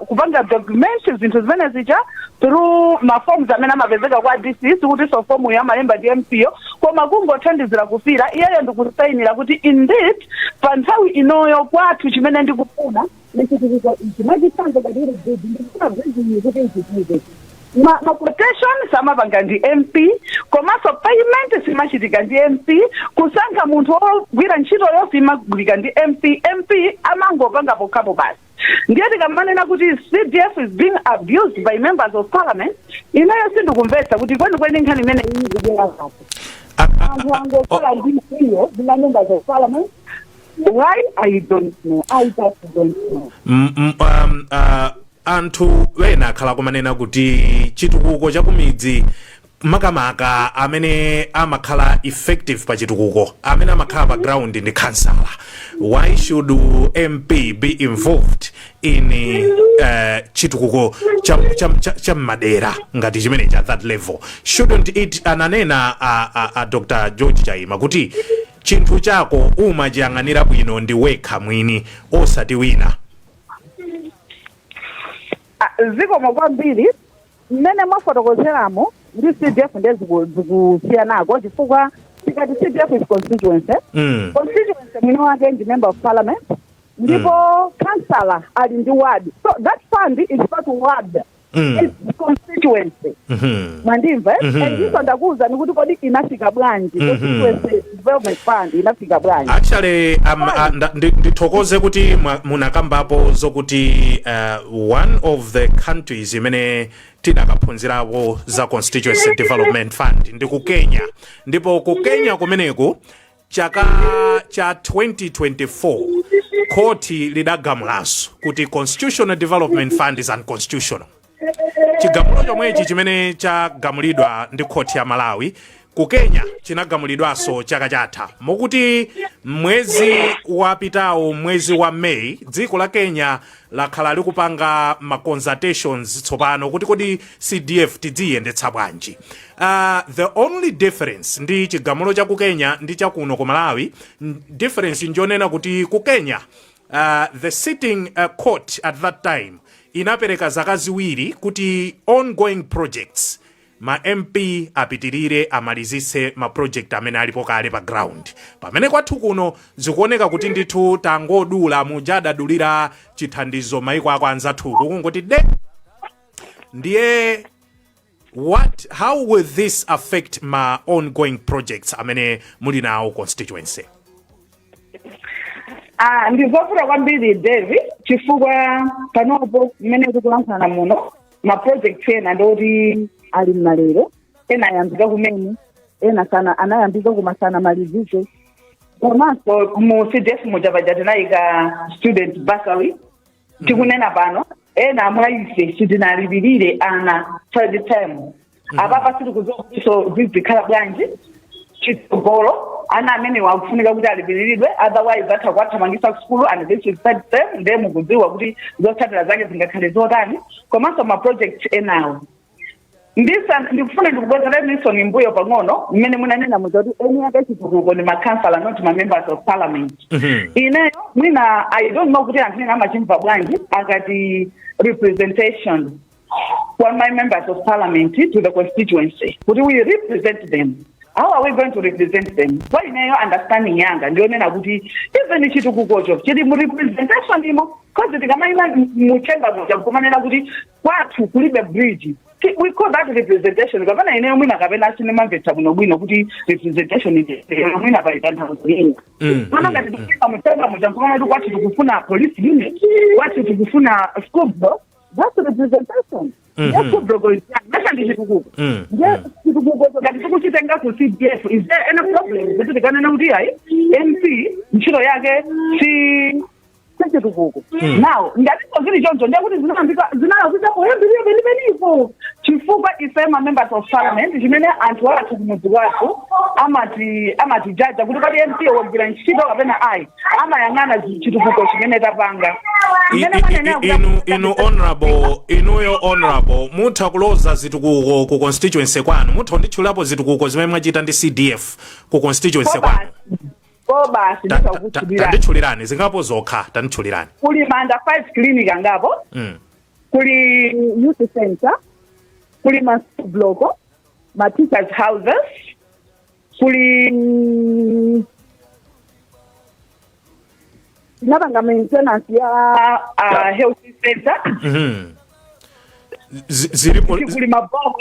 kupanga documents zinthu zimene zija through maforms amene amapezeka kwa DCs kuti so form ya malemba ndi MPyo koma kungothandizira kufira iyeyo ndikusayinira kuti indeed pa nthawi inoyo kwathu chimene ndikufuna ndichimachitsanza kadire good ndikufuna bwezi kuti ichitike ma quotation samapanga ndi MP komanso payment simachitika ndi MP kusankha munthu ogwira ntchito yonse imagwirika ndi MP amangopanga pokhapo basi ndiye tikamanena kuti CDF is being abused by members of parliament inayo sindikumvetsa kuti kwenikweni nkhani imene iyikuyelapo anthu angokhala ndi iyo ndi members of parliament. Why? I don't know. I just don't know. Anthu wena akhala kumanena kuti chitukuko cha kumidzi makamaka amene amakhala effective pa chitukuko amene amakhala pa ground ndi councillor. Why should MP be involved in chitukuko cha madera ngati chimene cha that level? Shouldn't it ananena Dr. George Chaima kuti chinthu chako umachiyang'anira bwino ndi wekha mwini osati wina? Zikomo kwambiri mmene mwafotokozeramo ndi CDF ndezikusiyanako chifukwa tikati CDF is constituency. Constituency mwini wake ndi member of parliament ndipo councillor ali ndi ward, so that fund is not ward. It's constituency. Mwandimva ndiso ndakuza nikuti kodi inafika bwanji Constituency Development Fund inafika bwanji. Actually ndithokoze kuti munakambapo zokuti one of the countries imene tinakaphunzirapo za Constituency Development Fund ndi ku Kenya, ndipo ku Kenya kumeneku chaka cha 2024 koti linagamulanso kuti Constitutional Development Fund is unconstitutional. Chigamulo chomwechi chimene chagamulidwa ndi koti ya Malawi ku Kenya chinagamulidwanso chaka chatha mokuti mwezi wapitawo mwezi wa May dziko la Kenya lakhala likupanga ma consultations tsopano kuti kodi CDF tidziyendetsa bwanji. The only difference ndi chigamulo cha ku Kenya ndi cha kuno ku Malawi, difference njonena kuti ku Kenya the sitting court at that time inapereka zaka ziwiri kuti ongoing projects ma MP apitirire amalizise ma project amene alipo kale pa ground. Pamene kwathu kuno zikuoneka kuti ndithu tangodula mujadadulira chithandizo maiko ako anzathu kungoti de ndiye how will this affect ma ongoing projects amene muli nawo constituency? Ndizofuna kwambiri Davie chifukwa panopo mmene tikulankhana muno ma project ena ndoti ali mmalero ena ayambika kumene ena sana anayambika kumasana malizizo komanso mu CDF mujabaja tinayika student bursary tikunena pano ena amwaise sitinalipirire ana third term apapa tiri kuzoso zizikhala bwanji chitsogolo ana amene wakufunika kuti alipiriridwe otherwise atakwatamangisa ku school and this is third term ndiye mukudziwa kuti zotsatira zake zingakhale zotani komanso ma project enawo. Ndikufuna ndikubwezera Innocent Mphongolo pang'ono mmene munanena muzoti eni yake chitukuko ni ma councillor not ma members of parliament. Ineyo mwina I don't know kuti anthu ena amachimva bwanji akati representation for my members of parliament to the constituency kuti we represent them. How are we going to represent them? Kwa ineyo understanding yanga ndionena kuti even chitukukocho chili mu representation imo because tikamaina muchenga moja kumanena kuti kwathu kulibe bridge. We call that representation. Gavana ineyo mwina kapena sinema mvetsa muno bwino kuti representation ide mwina paitana kuzini. Mana ngati tukika muchenga moja kumana kwathu tukufuna police unit, kwathu tukufuna school block, that's representation. Yes, school block is that's the chitukuko. Yes, chitukuko ngati tukuchitenga ku CDF, is there any problem? Kuti tikana kuti ai MP nchiro yake si chitukuko. Now, ngati zili choncho ndiye kuti zinawazita kuhembelea belipo. Chifukwa isema members of parliament chimene anthu athu kumudzi wathu amati jaja kuti kali MP wogwira ntchito kapena ai amayang'ana chitukuko chimene tapanga. Inu honorable mutha kuloza zitukuko ku constituency kwanu mutha nditchulapo zitukuko zimene mwachita ndi CDF ku constituency kwanu. ko basi ndikakutulira tanditchulirani zingapo zokha tanditchulirani kuli manda 5 clinic angapo kuli youth center kuli block ma teachers houses kuli nabanga maintenance ya health center kuli mabogo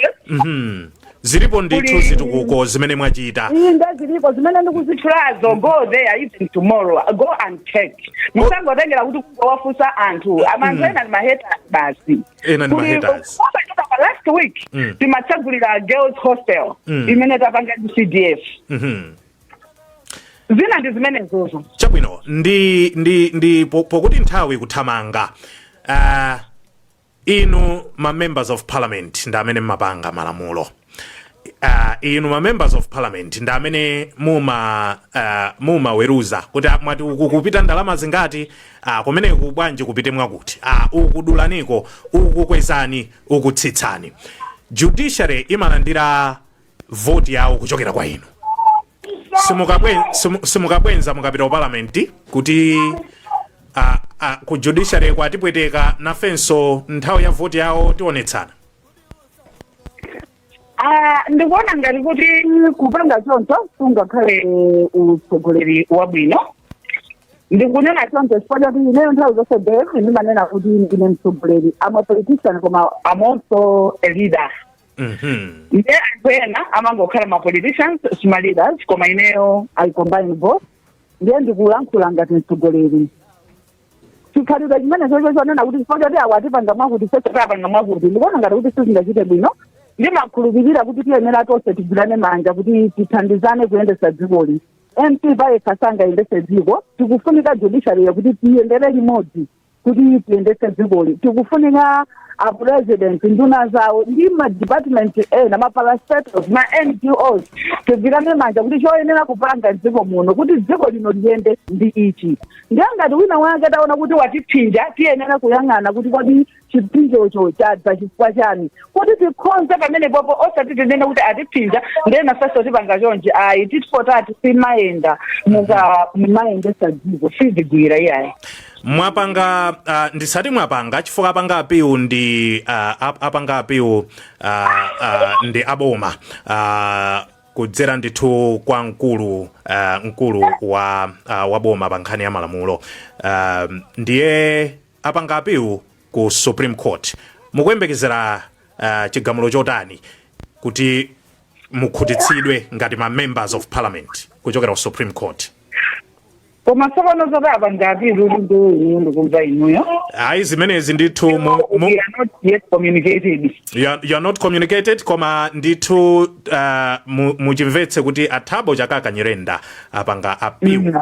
zilipo ndithu zitukuko zimene mwachita inde zilipo zimene ndikuzitchulazo go there even tomorrow go and check musangotengera kuti wafusa anthu amanthu ena ni mahaters basi ena ni mahaters last week timatsagulira girls hostel imene tapanga CDF zina ndi zimene zozo chabwino ndi pokuti nthawi kuthamanga inu ma members of parliament ndi amene mmapanga malamulo inu ma members of parliament ndi amene mumaweruza kuti mwati uku kupita ndalama zingati kumeneku bwanji kupite mwakuti ukudulaniko ukukwezani ukutsitsani judiciary imalandira vote yawo kuchokera kwa inu simukabwenza mukapita ku parliament kuti ku judiciary kwatipweteka nafenso nthawi ya vote yawo tionetsana ndikuona ngati kuti kupanga choncho sungakhale utsogoleri wabwino ndikunena choncho chifukwa kuti ineyo nthawi zonse besi ndimanena kuti ndine mtsogoleri ama politician koma I'm also a leader nde anthu ena amangokhala ma politicians sima leaders koma ineyo I combine both ndiye ndikulankhula ngati mtsogoleri chikhalidwe chimene chocho chonena kuti chifukwa choti awatipanga mwakuti sechotapanga mwakuti ndikuona ngati kuti sizingachite bwino ndimakhulupirira kuti tiyenera tonse tigwirane manja kuti tithandizane kuyendesa dzikoli MP payekha sangayendese dziko tikufunika judiciary kuti tiyendere limodzi kuti tiyendese dzikoli tikufunika president nduna zawo ndi ma department ena ma parastatals ma NGOs tigwirane manja kuti choyenera kupanga dziko muno kuti dziko lino liyende ndi ichi ngati wina wake taona kuti watiphinja tiyenera kuyang'ana kuti kodi chipinjocho chadza chifukwa chani kuti tikhonze pamene popo osati tinene kuti atiphinja ndena feso tipanga chonje ayi titipotati simayenda mumayendesa dziko sizigwira iyayi mwapanga ndisati mwapanga chifukwa apanga apiu ndi apanga apiu ndi aboma kudzera ndithu kwa mkulu wa boma pa nkhani ya malamulo ndiye apanga apiu ku Supreme Court mukuyembekezera chigamulo chotani kuti mukhutitsidwe ngati ma members of parliament kuchokera ku Supreme Court koma sokono zotapa ngati ndikumva inuyo ayi zimenezi ndithu we are not yet communicated you are not communicated koma ndithu muchimvetse kuti athabo chakakanyirenda apanga apiu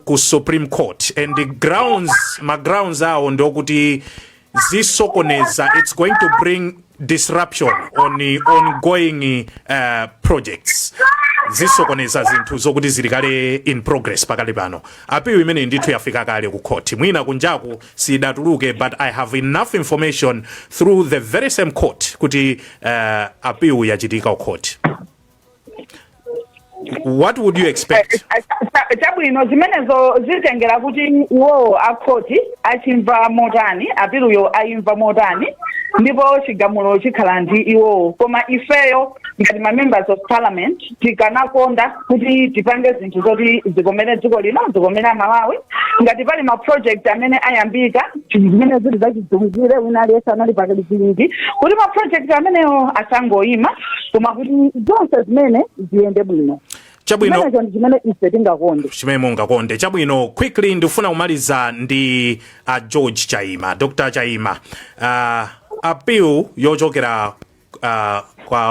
ku Supreme Court and the grounds awo ndokuti zisokoneza it's going to bring disruption on the ongoing projects zisokoneza zinthu zokuti zili kale in progress pakali pano apiu imene ndithu yafika kale ku court mwina kunjaku sidatuluke but I have enough information through the very same court kuti apiu yachitika ku court. What would you expect? Chabwino zimenezo zitengera kuti wo akoti achimva motani apiluyo ayimva motani ndipo chigamulo chikhala ndi iwo koma ifeyo ngati ma members of parliament tikanakonda kuti tipange zinthu zoti zikomene dziko lino zikomene Malawi ngati pali ma project amene ayambika zimene zili zachidzumizire wina aliyesa anali pakali zilindi kuti ma project amenewo asangoyima koma kuti zonse zimene ziyende bwino. Chabwino chimene mungakonde chabwino quickly ndifuna kumaliza ndi George Chaima Dr. Chaima appeal yochokera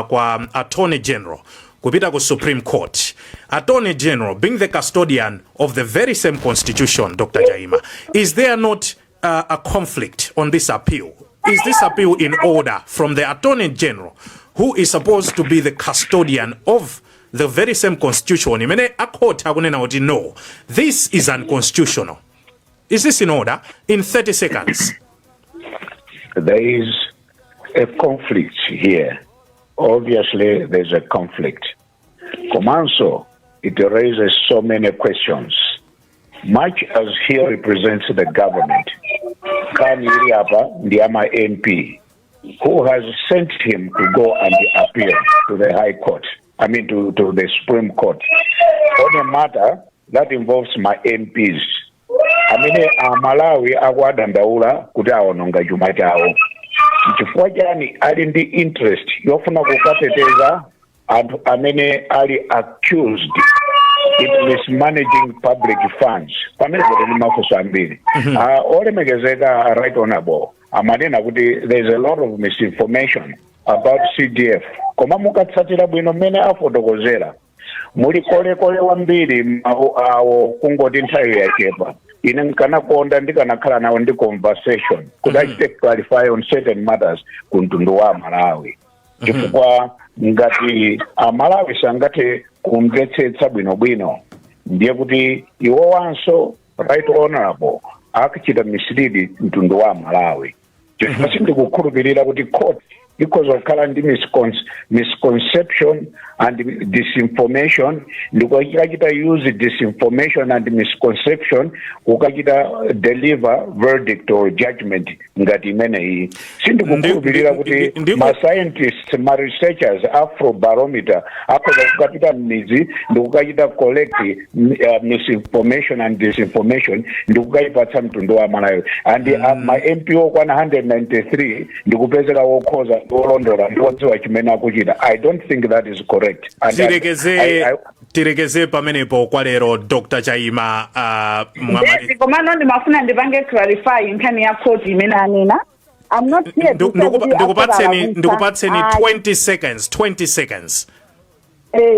kwa Attorney General kupita ku Supreme Court. Attorney General being the custodian of the very same constitution, Dr. Chaima, is there not a conflict on this appeal? Is this appeal in order from the Attorney General, who is supposed to be the custodian of the very same constitution? Imene akoti akunena kuti no, this is unconstitutional. Is this in order? In 30 seconds. There is a conflict here. Obviously, there's a conflict. Komanso, it raises so many questions. Much as he represents the government, Kaniriapa, the MP, who has sent him to go and appeal to the High Court, to the Supreme Court, on a matter that involves my MPs. Malawi akwadandaula kuti awononga chuma chawo. Chifukwa chani ali ndi interest yofuna kukateteza anthu amene ali accused in mismanaging public funds. Pamene kuti ni mafunso ambiri. Olemekezeka right honorable amanena kuti there's a lot of misinformation about CDF. Koma mukatsatira bwino mmene afotokozera. Muli kolekole wambiri awo kungoti nthawi yachepa. Ine nkanakonda ndikanakhala nawo ndi conversation kuti achite clarify on certain matters kuntundu wa Malawi. Chifukwa ngati Malawi sangathe kumvetsetsa bwinobwino ndiye kuti iwo wanso right honorable akuchita mislead mtundu wa Malawi. Chifukwa sindikukhulupirira kuti court because of kala ndi misconception and disinformation ndikachita use disinformation and misconception ukachita deliver verdict or judgment ngati imene iyi. Sindikukhulupirira kuti ma scientists, ma researchers, Afrobarometer akoza kukapita mmizi ndikukachita collect misinformation and disinformation ndikukayipatsa mtundu wa Malawi. And my MPO kwana 193 ndikupezeka wokhoza olondola ndiwodziwa chimene akuchita. I don't think that is correct. Tirekeze pamenepo kwa lero Dr. Chaima Mwamadi. Komano ndimafuna ndipange clarify nkhani ya court imene anena. I'm not here to ndikupatseni 20 seconds.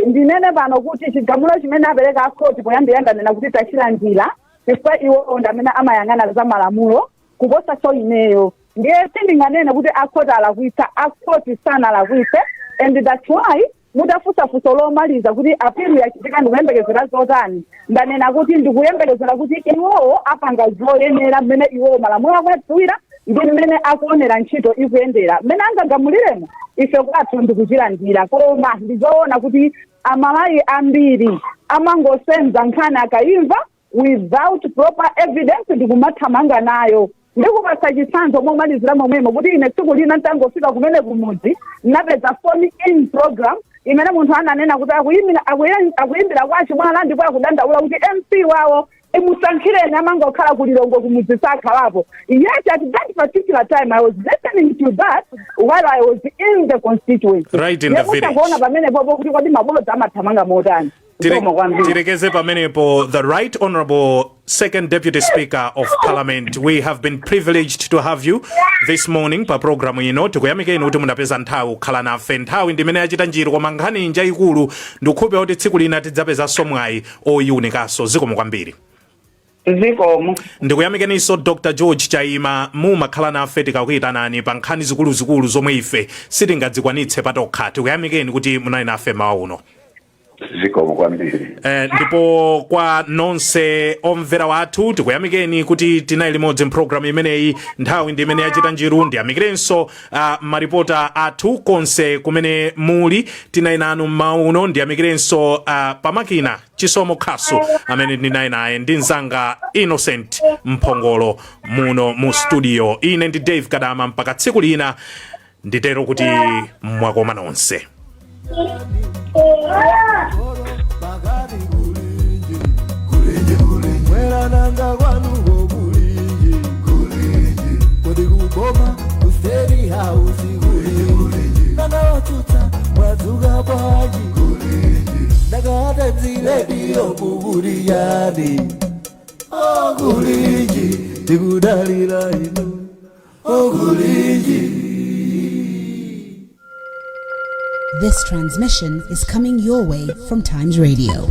Ndinene pano kuti chigamulo chimene apereka court poyambira ndanena kuti tachilandira chifukwa iwo ndamene amayang'ana za malamulo kuposa so ineyo. Ndiye sindinganene kuti akhoti alakwitsa, akhoti sana alakwitse, and that's why mudafusafusa lomaliza kuti appeal yachitika ndikuyembekezera zotani. Ndanena kuti ndikuyembekezera kuti iwowo apanga zoyenera mmene iwowo malamulo akudziwira ndi mmene akuonera ntchito ikuyendera. Mmene angagamuliremo ife kwathu ndikuchilandira, koma ndizoona kuti Amalawi ambiri amangosenza nkhani akayimva without proper evidence ndikumathamanga nayo. Ndikupasa chitsanzo momalizira momwemo kuti ine tsiku lina ntangofika kumene kumudzi napeza phone in program imene munthu ananena kuti akuyimbira kwachi mwana ndipo akudandaula kuti MP wawo imusankhireni amangokhala kulilongo kumudzi sakhalapo. Yet at that particular time I was listening to that while I was in the constituency. Right in the village. Kuona pamene popo kuti kodi mabodza amathamanga motani. Tirekeze pamenepo, the Right Honorable Second Deputy Speaker of Parliament. We have been privileged to have you this morning pa programu ino. Tikuyamikeni kuti munapeza nthawi kukhala nafe. Nthawi ndimene yachita njiro koma nkhani inja ikulu ndikhupe kuti tsiku lina tidzapeza somwayi oyunikaso. Zikomo kwambiri. Zikomo. Ndikuyamikeninso Dr. George Chaima mumakhala nafe tikakuyitanani pa nkhani zikuluzikulu zomwe ife sitingadzikwanitse patokha. Tikuyamikeni kuti munali nafe mawa uno. Zikomo kwambiri. Ndipo kwa nonse omvera wathu tikuyamikeni kuti tinali limodzi mpulogalamu imeneyi. Nthawi ndi imene yachita njiru. Ndiyamikirenso maripota athu konse kumene muli tinali nanu mauno. Ndiyamikirenso pamakina Chisomo Khasu amene ndinali naye ndi mzanga Innocent Mphongolo muno mu studio. Ine ndi Davie Gadama mpaka tsiku lina nditero kuti mwakoma nonse. Bagari Kulinji, mwera nanga kwanugo Kulinji, kodi kuboma kuseri house Kulinji, nanga watuta mwazuga baji Kulinji, nanga hata zile dio kukuriyani. Oh Kulinji, tikudalira inu. Oh Kulinji. This transmission is coming your way from Times Radio.